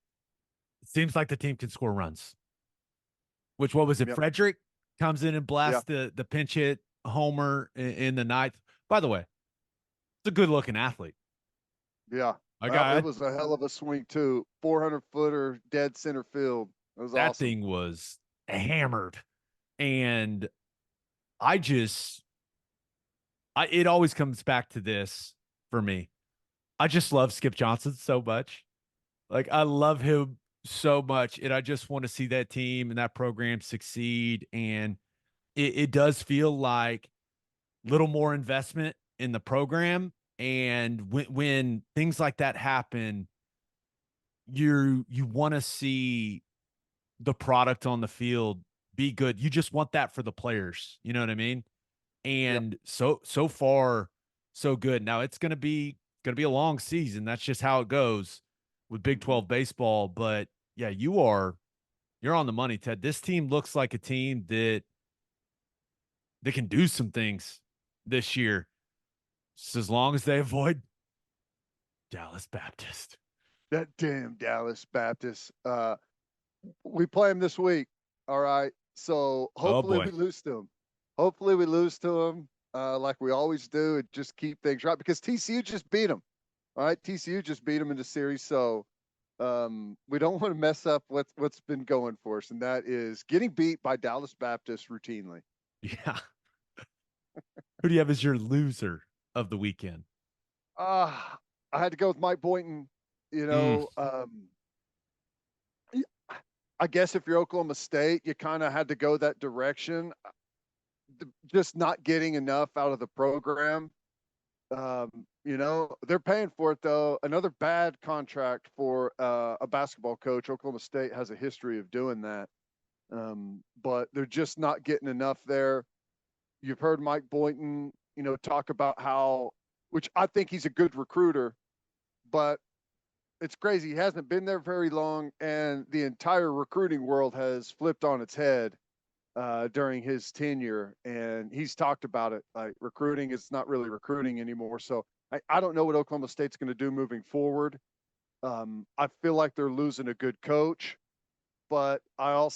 seems like the team can score runs. Which, what was it? Yep. Frederick comes in and blasts the pinch hit homer in the 9th. By the way, it's a good looking athlete. Yeah. It was a hell of a swing too. 400-footer, dead center field. It was that awesome. thing was hammered. And it always comes back to this for me. I just love Skip Johnson so much. Like, I love him so much, and I just want to see that team and that program succeed. And it does feel like little more investment in the program. And when things like that happen, you want to see the product on the field be good. You just want that for the players. You know what I mean? Yep. And so far, so good. Now it's gonna be a long season. That's just how it goes with Big Mhm. 12 baseball. But yeah, you're on the money, Ted. This team looks like a team that can do some things this year. Just as long as they avoid Dallas Baptist. That damn Dallas Baptist. We play him this week. All right. So Oh hopefully boy. we lose to him. Hopefully we lose to him, like we always do, and just keep things right because TCU just beat him. All right, TCU just beat him in the series, so we don't want to mess up what's been going for us, and that is getting beat by Dallas Baptist routinely. Yeah. Who do you have as your loser of the weekend? I had to go with Mike Boynton. You Mm, know, I guess if you're Oklahoma State, you kind of had to go that direction. Just not getting enough out of the program. They're paying for it though. Another bad contract for a basketball coach. Oklahoma State has a history of doing that, but they're just not getting enough there. You've heard Mike Boynton, talk about how, which I think he's a good recruiter, but it's crazy. He hasn't been there very long, and the entire recruiting world has flipped on its head during his tenure. And he's talked about it. Like recruiting is not really recruiting anymore. So I don't know what Oklahoma State's going to do moving forward. I feel like they're losing a good coach, but I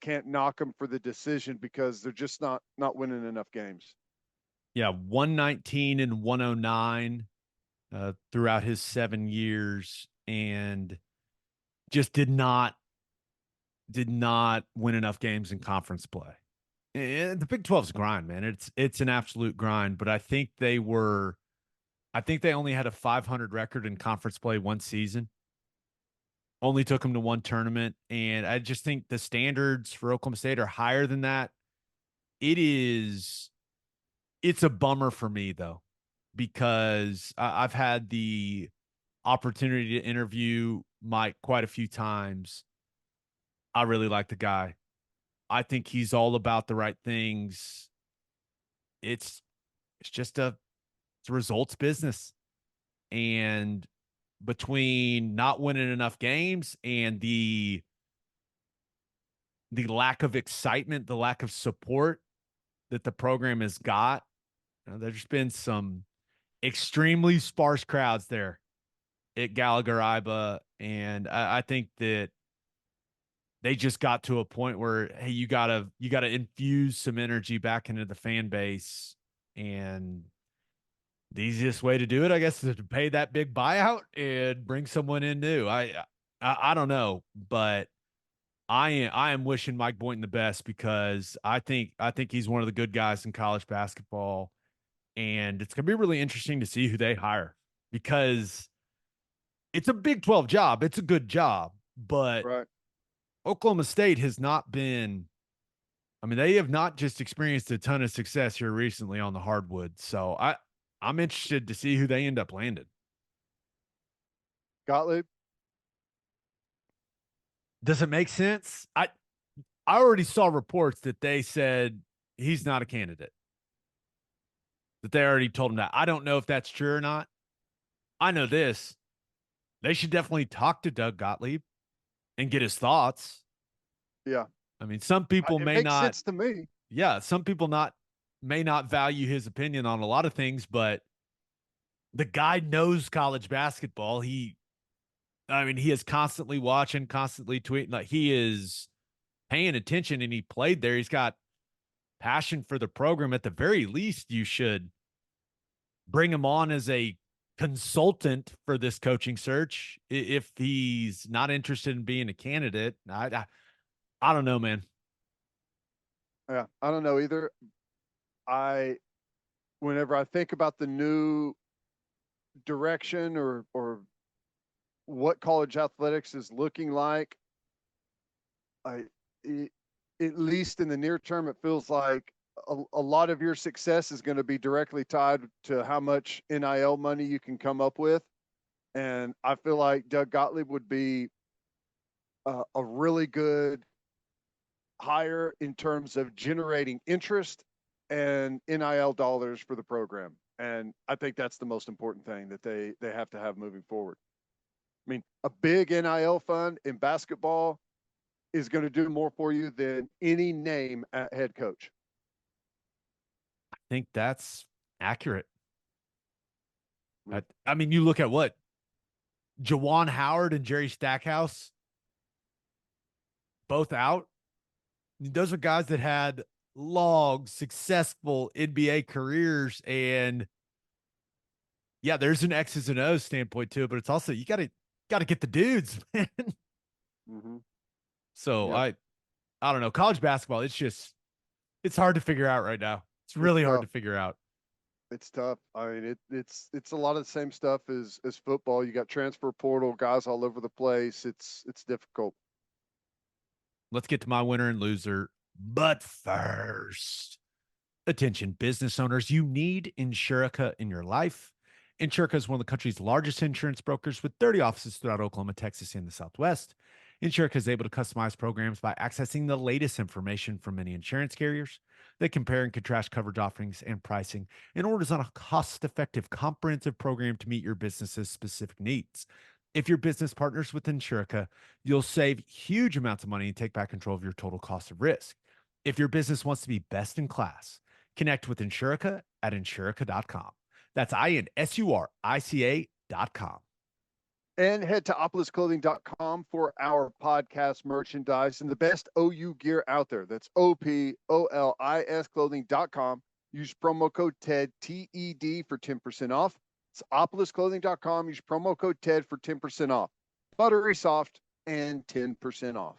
can't knock them for the decision because they're just not winning enough games. yeah, 119 and 109 throughout his 7 years, and just did not win enough games in conference play. And the Big 12's grind, man. It's an absolute grind, but I think they only had a 500 record in conference play one season. Only took them to one tournament, and I just think the standards for Oklahoma State are higher than that. It's a bummer for me though, because I've had the opportunity to interview Mike quite a few times. I really like the guy. I think he's all about the right things. It's it's just it's a results business. And between not winning enough games and the lack of excitement, the lack of support that the program has got, there's been some extremely sparse crowds there at Gallagher Iba. And I think that they just got to a point where, hey, you gotta infuse some energy back into the fan base. And the easiest way to do it, I guess, is to pay that big buyout and bring someone in new. I don't know, but I am wishing Mike Boynton the best, because I think he's one of the good guys in college basketball, and it's gonna be really interesting to see who they hire, because it's a Big 12 job. It's a good job, but Right. Oklahoma State has not been. I mean, they have not just experienced a ton of success here recently on the hardwood. So I'm interested to see who they end up landing. Gottlieb. Does it make sense? I already saw reports that they said he's not a candidate. That they already told him that. I don't know if that's true or not. I know this. They should definitely talk to Doug Gottlieb and get his thoughts. Yeah. I mean, some people It may makes not, sense to me. yeah, some people not may not value his opinion on a lot of things, but the guy knows college basketball. I mean, he is constantly watching, constantly tweeting. Like, he is paying attention, and he played there. He's got passion for the program. At the very least, you should bring him on as a consultant for this coaching search. If he's not interested in being a candidate, I don't know, man. Yeah, I don't know either. I whenever I think about the new direction or what college athletics is looking like, I it, at least in the near term, it feels like a lot of your success is going to be directly tied to how much NIL money you can come up with. And I feel like Doug Gottlieb would be a really good hire in terms of generating interest and NIL dollars for the program. And I think that's the most important thing that they have to have moving forward. I mean, a big NIL fund in basketball is going to do more for you than any name at head coach. I think that's accurate. Mm. I mean, you look at what Jawan Howard and Jerry Stackhouse both out. Those are guys that had long, successful NBA careers. And yeah, there's an X's and O's standpoint to it, but it's also you gotta get the dudes, man. Mm-hmm. So Yep. I don't know. College basketball, it's hard to figure out right now. It's It's really hard tough. to figure out. It's tough. I mean, it's a lot of the same stuff as football. You got transfer portal guys all over the place. It's difficult. Let's get to my winner and loser. But first, attention, business owners, you need Insurica in your life. Insurica is one of the country's largest insurance brokers with 30 offices throughout Oklahoma, Texas, and the Southwest. Insurica is able to customize programs by accessing the latest information from many insurance carriers. They compare and contrast coverage offerings and pricing in order to design a cost-effective, comprehensive program to meet your business's specific needs. If your business partners with Insurica, you'll save huge amounts of money and take back control of your total cost of risk. If your business wants to be best in class, connect with Insurica at Insurica.com. That's INSURICA.com. And head to opolisclothing.com for our podcast merchandise and the best OU gear out there. That's OPOLIS clothing.com. Use promo code TED, TED, for 10% off. It's opolisclothing.com. Use promo code TED for 10% off. Buttery soft and 10% off.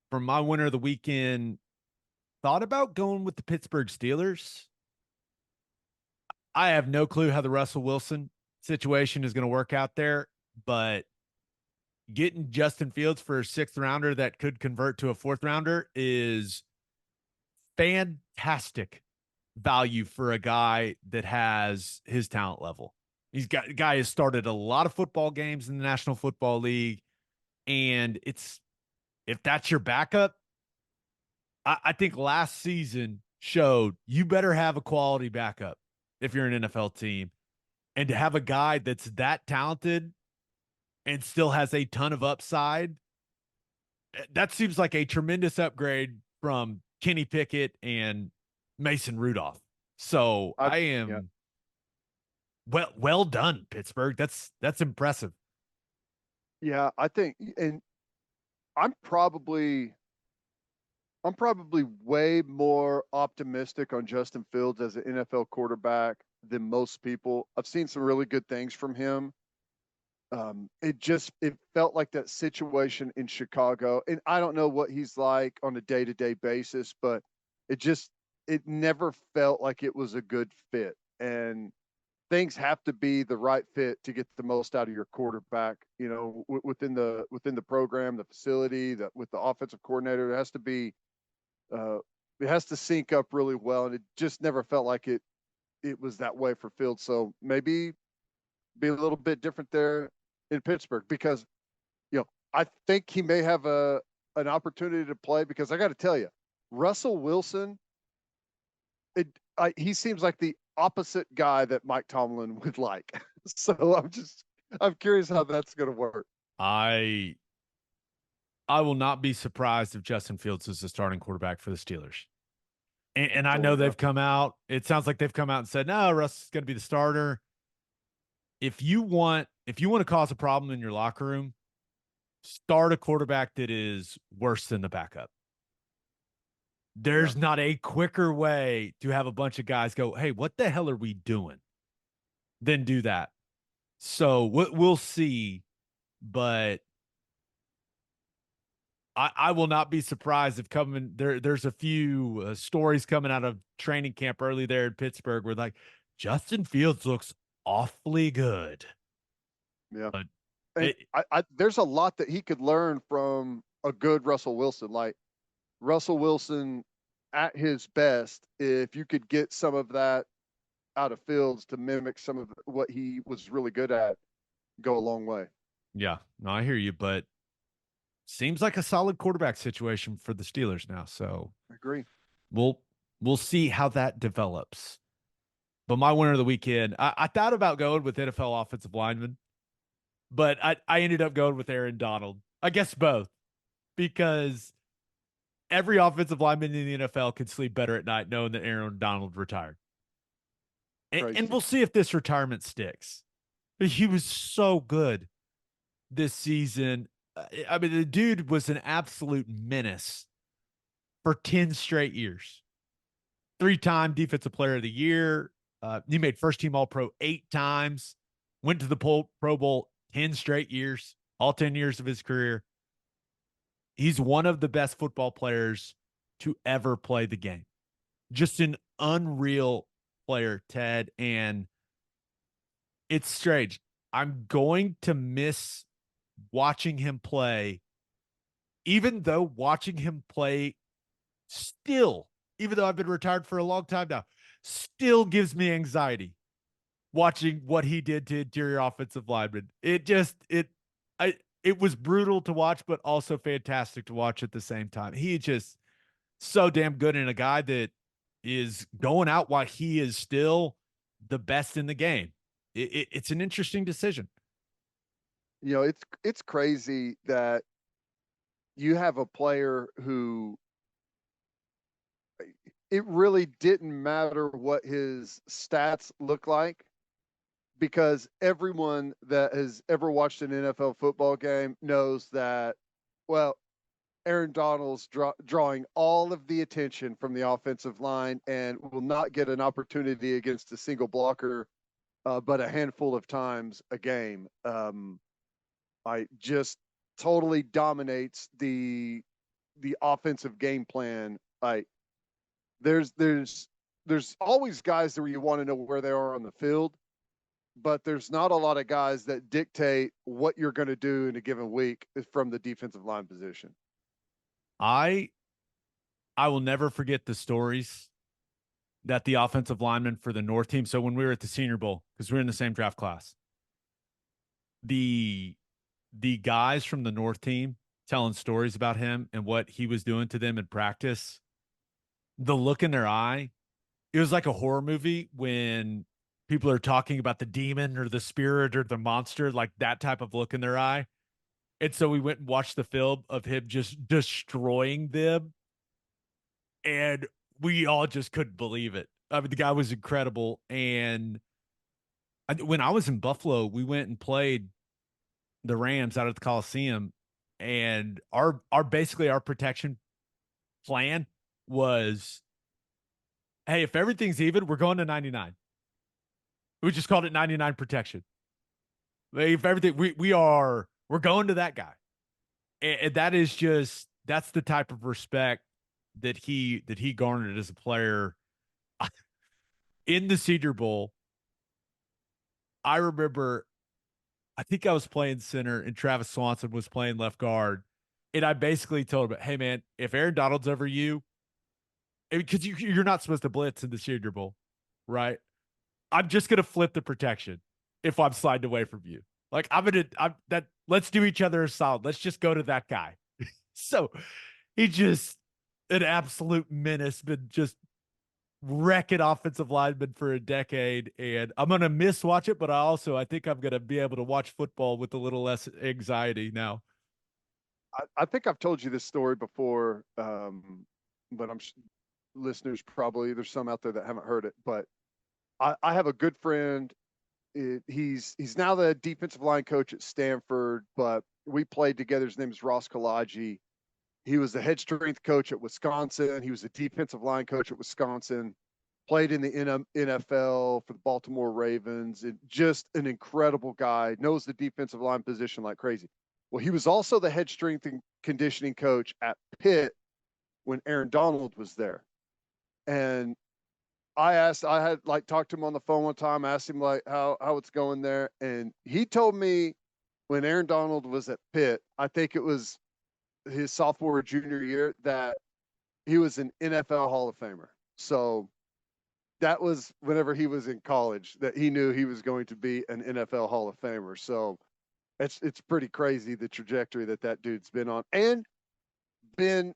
For my winner of the weekend, thought about going with the Pittsburgh Steelers. I have no clue how the Russell Wilson situation is going to work out there, but getting Justin Fields for a sixth rounder that could convert to a fourth rounder is fantastic value for a guy that has his talent level. Guy has started a lot of football games in the National Football League, and if that's your backup, I think last season showed you better have a quality backup if you're an NFL team. And to have a guy that's that talented and still has a ton of upside, that seems like a tremendous upgrade from Kenny Pickett and Mason Rudolph. So I am well done, Pittsburgh. That's impressive. Yeah, I think, and I'm probably way more optimistic on Justin Fields as an NFL quarterback than most people. I've seen some really good things from him. It felt like that situation in Chicago, and I don't know what he's like on a day-to-day basis, but it never felt like it was a good fit. And things have to be the right fit to get the most out of your quarterback, within the program, the facility, with the offensive coordinator. It has to sync up really well, and it just never felt like it was that way for Fields. So maybe be a little bit different there in Pittsburgh, because I think he may have an opportunity to play, because I got to tell you, Russell Wilson, he seems like the opposite guy that Mike Tomlin would like. So I'm curious how that's going to work. I will not be surprised if Justin Fields is the starting quarterback for the Steelers. And I know they've come out. It sounds like they've come out and said, no, Russ is going to be the starter. If you want to cause a problem in your locker room, start a quarterback that is worse than the backup. There's not a quicker way to have a bunch of guys go, hey, what the hell are we doing? Then do that. So we'll see. But I will not be surprised if there's a few stories coming out of training camp early there in Pittsburgh where like Justin Fields looks awfully good. Yeah. But And it, there's a lot that he could learn from a good Russell Wilson. Like Russell Wilson at his best, if you could get some of that out of Fields to mimic some of what he was really good at, go a long way. yeah, no, I hear you, but seems like a solid quarterback situation for the Steelers now. So I agree. we'll we'll see how that develops. But my winner of the weekend, I thought about going with NFL offensive lineman, but I ended up going with Aaron Donald. I guess both, because every offensive lineman in the NFL can sleep better at night knowing that Aaron Donald retired. And Crazy. we'll see if this retirement sticks. He was so good this season. I mean, the dude was an absolute menace for 10 straight years. 3-time Defensive Player of the Year. He made first team All Pro 8 times, went to the Pro Bowl 10 straight years, all 10 years of his career. He's one of the best football players to ever play the game. Just an unreal player, Ted. And it's strange. I'm going to miss watching him play, even though watching him play still, even though I've been retired for a long time now, still gives me anxiety watching what he did to interior offensive linemen. It was brutal to watch, but also fantastic to watch at the same time. He just so damn good, and a guy that is going out while he is still the best in the game. It's an interesting decision. You know, it's crazy that you have a player who it really didn't matter what his stats look like, because everyone that has ever watched an NFL football game knows that, well, Aaron Donald's drawing all of the attention from the offensive line and will not get an opportunity against a single blocker, but a handful of times a game. I just totally dominates the offensive game plan. Like there's always guys where you want to know where they are on the field, but there's not a lot of guys that dictate what you're going to do in a given week from the defensive line position. I I will never forget the stories that the offensive lineman for the North team. So when we were at the Senior Bowl, because we we're in the same draft class, the the guys from the North team telling stories about him and what he was doing to them in practice, the look in their eye, it was like a horror movie when people are talking about the demon or the spirit or the monster, like that type of look in their eye. And so we went and watched the film of him just destroying them. And we all just couldn't believe it. I mean, the guy was incredible. And when I was in Buffalo, we went and played the Rams out at the Coliseum. And our basically our protection plan was, hey, if everything's even, we're going to 99. We just called it 99 protection. If everything we're going to that guy. And that is just that's the type of respect that he garnered as a player in the Senior Bowl. I remember I think I was playing center and Travis Swanson was playing left guard. And I basically told him, hey man, if Aaron Donald's over you, because you're not supposed to blitz in the Senior Bowl, right? I'm just gonna flip the protection if I'm sliding away from you. Like I'm that let's do each other a solid. Let's just go to that guy. So he just an absolute menace, been just wrecking offensive linemen for a decade. And I'm gonna miss watch it, but I think I'm gonna be able to watch football with a little less anxiety now. I think I've told you this story before, but listeners probably there's some out there that haven't heard it. But I have a good friend. He's now the defensive line coach at Stanford, but we played together. His name is Ross Kalaji. He was the head strength coach at Wisconsin. He was the defensive line coach at Wisconsin. Played in the NFL for the Baltimore Ravens. And just an incredible guy. Knows the defensive line position like crazy. Well, he was also the head strength and conditioning coach at Pitt when Aaron Donald was there. And I had like talked to him on the phone one time, asked him like how it's going there. And he told me when Aaron Donald was at Pitt, I think it was his sophomore or junior year, that he was an NFL Hall of Famer. So that was whenever he was in college that he knew he was going to be an NFL Hall of Famer. So it's pretty crazy the trajectory that dude's been on, and been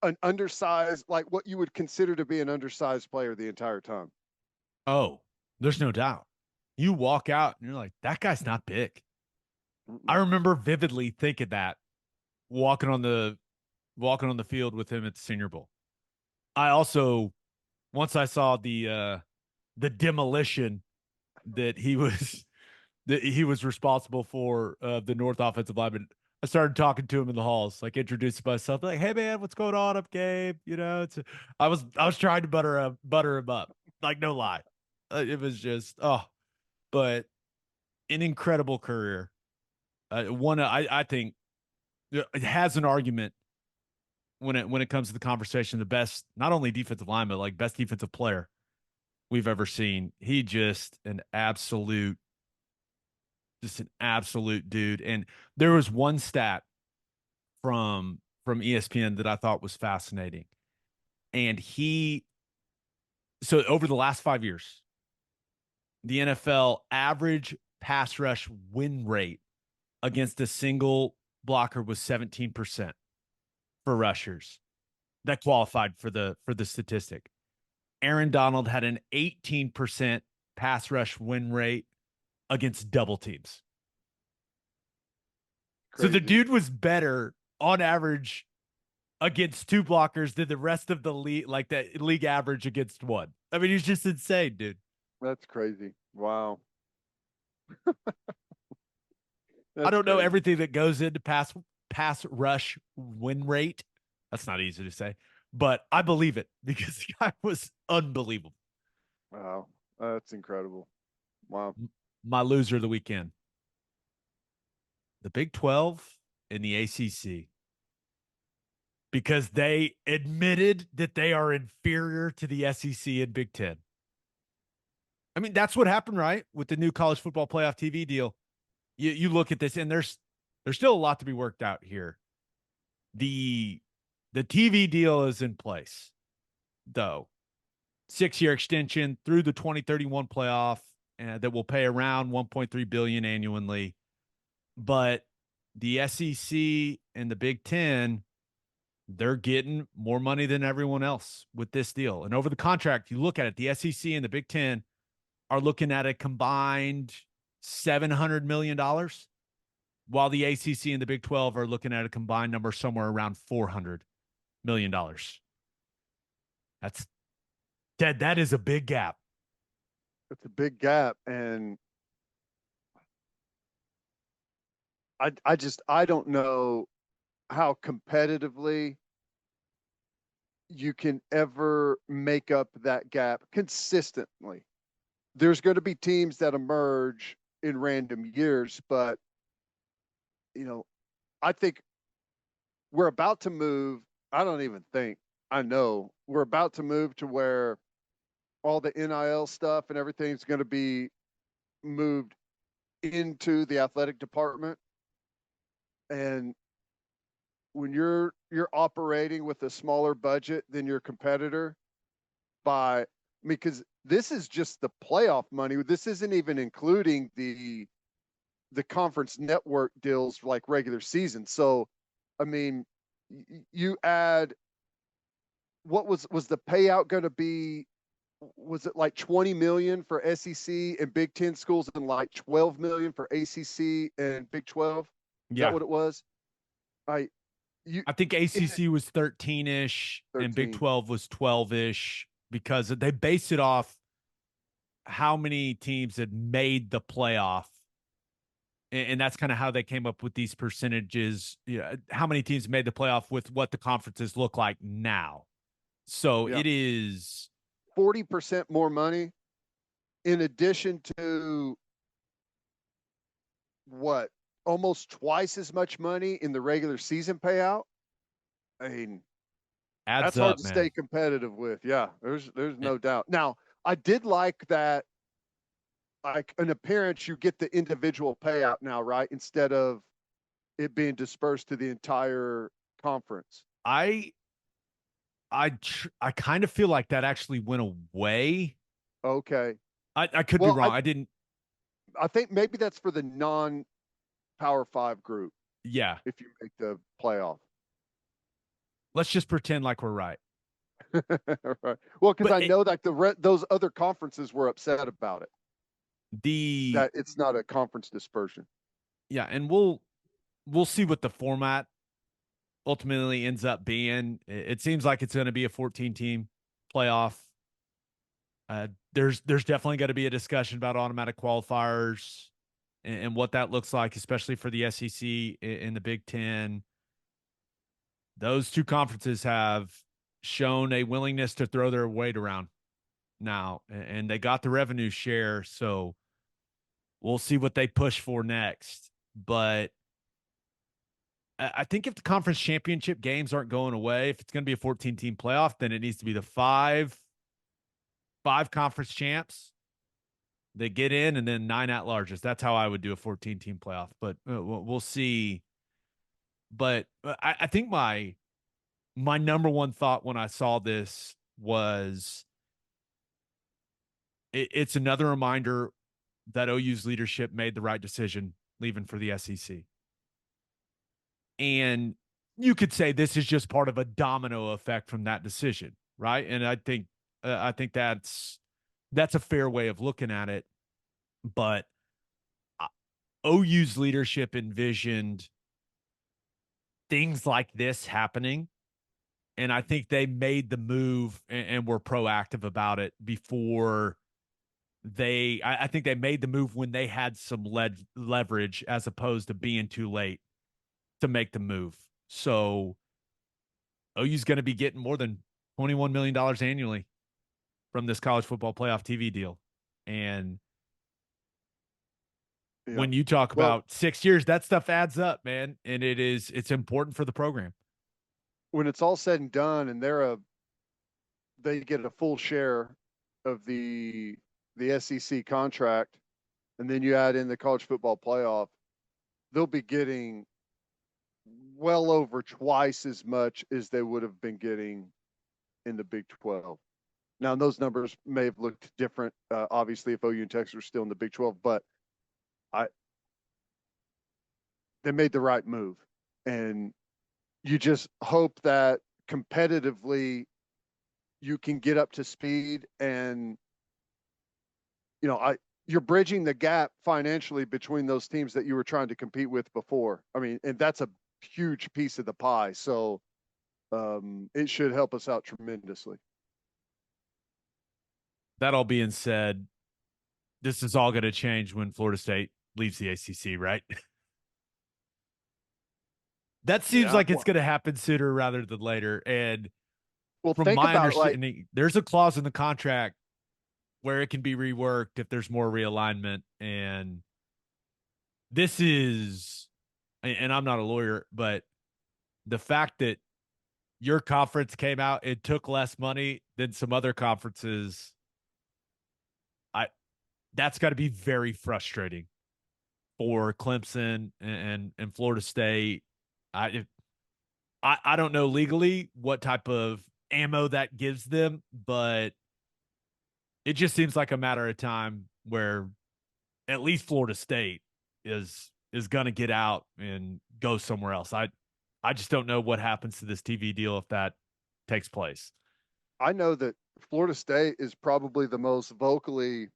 an undersized, like what you would consider to be an undersized player the entire time. Oh, there's no doubt. You walk out and you're like, that guy's not big. I remember vividly thinking that walking on the field with him at the Senior Bowl. I also, once I saw the demolition that he was responsible for, the North offensive lineman, I started talking to him in the halls, like introducing myself, like, "Hey man, what's going on? I'm Gabe." I was trying to butter him up, like no lie. It was just but an incredible career. I think it has an argument when it comes to the conversation, the best, not only defensive lineman, like best defensive player we've ever seen. He just an absolute dude. And there was one stat from ESPN that I thought was fascinating. And so over the last 5 years, the NFL average pass rush win rate against a single blocker was 17% for rushers that qualified for the statistic. Aaron Donald had an 18% pass rush win rate against double teams. Crazy. So the dude was better on average against two blockers than the rest of the league, like the league average against one. I mean, he's just insane, dude. That's crazy. Wow. I don't know everything that goes into pass rush win rate. That's not easy to say, but I believe it because the guy was unbelievable. Wow. That's incredible. Wow. My loser of the weekend, the Big 12 and the ACC, because they admitted that they are inferior to the SEC and Big 10. I mean, that's what happened, right? With the new college football playoff TV deal. You look at this, and there's still a lot to be worked out here. The TV deal is in place, though. 6-year extension through the 2031 playoff, that will pay around $1.3 billion annually. But the SEC and the Big 10, they're getting more money than everyone else with this deal. And over the contract, you look at it, the SEC and the Big 10 are looking at a combined $700 million, while the ACC and the Big 12 are looking at a combined number somewhere around $400 million. That's Ted. That is a big gap. It's a big gap. And I don't know how competitively you can ever make up that gap consistently. There's going to be teams that emerge in random years, but I think we're about to move. I don't even think I know we're about to move to where all the NIL stuff and everything's going to be moved into the athletic department. And when you're operating with a smaller budget than your competitor, because this is just the playoff money. This isn't even including the conference network deals like regular season. So, I mean, you add, what was the payout going to be? Was it like 20 million for SEC and Big 10 schools and like 12 million for ACC and Big 12? Is that what it was? I think ACC was 13-ish and Big 12 was 12-ish, because they based it off how many teams had made the playoff. And that's kind of how they came up with these percentages. How many teams made the playoff with what the conferences look like now. So it is 40% more money, in addition to what, almost twice as much money in the regular season payout. I mean, Adds that's hard up, to man. stay competitive with. Yeah, there's no doubt. Now, I did like that, like an appearance, you get the individual payout now, right? Instead of it being dispersed to the entire conference. I I kind of feel like that actually went away. Okay. I could be Well, wrong. I didn't. I think maybe that's for the non-Power Five group Yeah. if you make the playoff. Let's just pretend like we're right. Right. Well, because But I know that those other conferences were upset about it, the that it's not a conference dispersion. yeah, and we'll see what the format ultimately ends up being. It seems like it's going to be a 14 team playoff. There's definitely going to be a discussion about automatic qualifiers and what that looks like, especially for the SEC and the Big Ten. Those two conferences have shown a willingness to throw their weight around now, and they got the revenue share. So we'll see what they push for next. But I think if the conference championship games aren't going away, if it's going to be a 14 team playoff, then it needs to be the five conference champs that get in and then 9 at larges. That's how I would do a 14 team playoff. But we'll see. But I think my number one thought when I saw this was it's another reminder that OU's leadership made the right decision leaving for the SEC. And you could say this is just part of a domino effect from that decision, right? And I think that's a fair way of looking at it. But OU's leadership envisioned things like this happening, and I think they made the move and were proactive about it before I think they made the move when they had some leverage as opposed to being too late to make the move. So OU's going to be getting more than $21 million annually from this college football playoff TV deal. And Yeah. when you talk Well, about 6 years, that stuff adds up, man. And it's important for the program. when it's all said and done, and they get a full share of the SEC contract, and then you add in the college football playoff, they'll be getting well over twice as much as they would have been getting in the Big 12. Now, those numbers may have looked different, obviously, if OU and Texas were still in the Big 12, but they made the right move. And you just hope that competitively you can get up to speed, and you're bridging the gap financially between those teams that you were trying to compete with before. I mean, and that's a huge piece of the pie. So it should help us out tremendously. That all being said, this is all going to change when Florida State leaves the ACC, right? That seems Yeah. like it's going to happen sooner rather than later. And Well, from think my about it, like, understanding, there's a clause in the contract where it can be reworked if there's more realignment. And this is, and I'm not a lawyer, but the fact that your conference came out and took less money than some other conferences, that's got to be very frustrating for Clemson and Florida State. I don't know legally what type of ammo that gives them, but it just seems like a matter of time where at least Florida State is going to get out and go somewhere else. I just don't know what happens to this TV deal if that takes place. I know that Florida State is probably the most vocally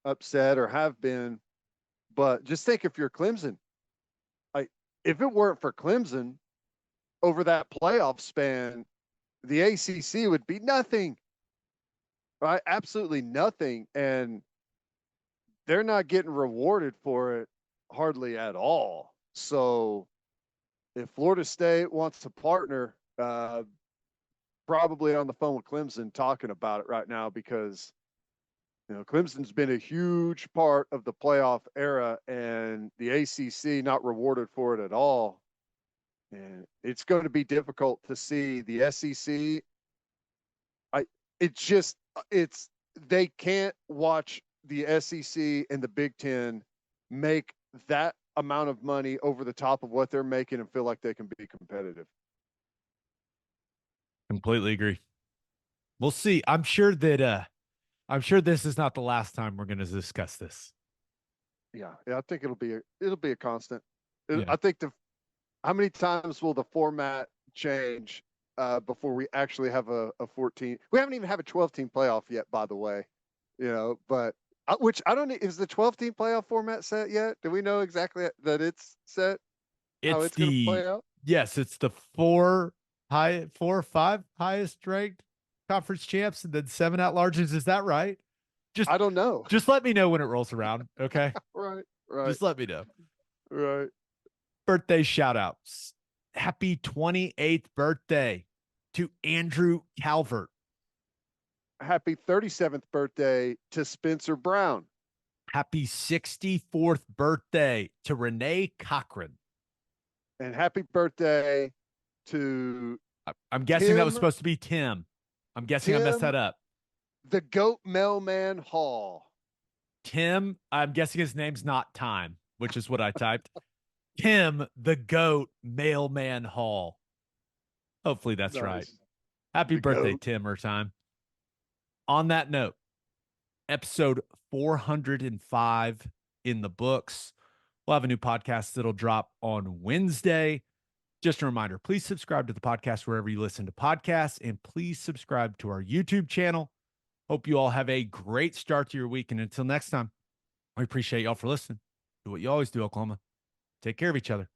upset, or have been, but just think, if you're Clemson, if it weren't for Clemson over that playoff span, the ACC would be nothing, right? Absolutely nothing. And they're not getting rewarded for it hardly at all. So if Florida State wants to partner, probably on the phone with Clemson talking about it right now, because Clemson's been a huge part of the playoff era, and the ACC not rewarded for it at all. And it's going to be difficult to see the SEC. It's just they can't watch the SEC and the Big Ten make that amount of money over the top of what they're making and feel like they can be competitive. Completely agree. We'll see. I'm sure this is not the last time we're going to discuss this. Yeah, I think it'll be a constant. Yeah. I think how many times will the format change before we actually have a 14? We haven't even have a 12-team playoff yet, by the way. But which I don't know, is the 12-team playoff format set yet? Do we know exactly that it's set? How it's going to play out? Yes, it's the 4 or 5 highest ranked conference champs and then 7 at-larges. Is that right? I don't know. Just let me know when it rolls around, okay? Right. Just let me know. Right. Birthday shout-outs. Happy 28th birthday to Andrew Calvert. Happy 37th birthday to Spencer Brown. Happy 64th birthday to Renee Cochran. And happy birthday to I'm guessing that was supposed to be Tim. I'm guessing I messed that up. The GOAT Mailman Hall. Tim, I'm guessing his name's not Time, which is what I typed. Tim, the GOAT Mailman Hall. Hopefully that's nice. Right. Happy birthday, GOAT. Tim or Time. On that note, episode 405 in the books. We'll have a new podcast that'll drop on Wednesday. Just a reminder, please subscribe to the podcast wherever you listen to podcasts, and please subscribe to our YouTube channel. Hope you all have a great start to your week. And until next time, I appreciate y'all for listening. Do what you always do, Oklahoma. Take care of each other.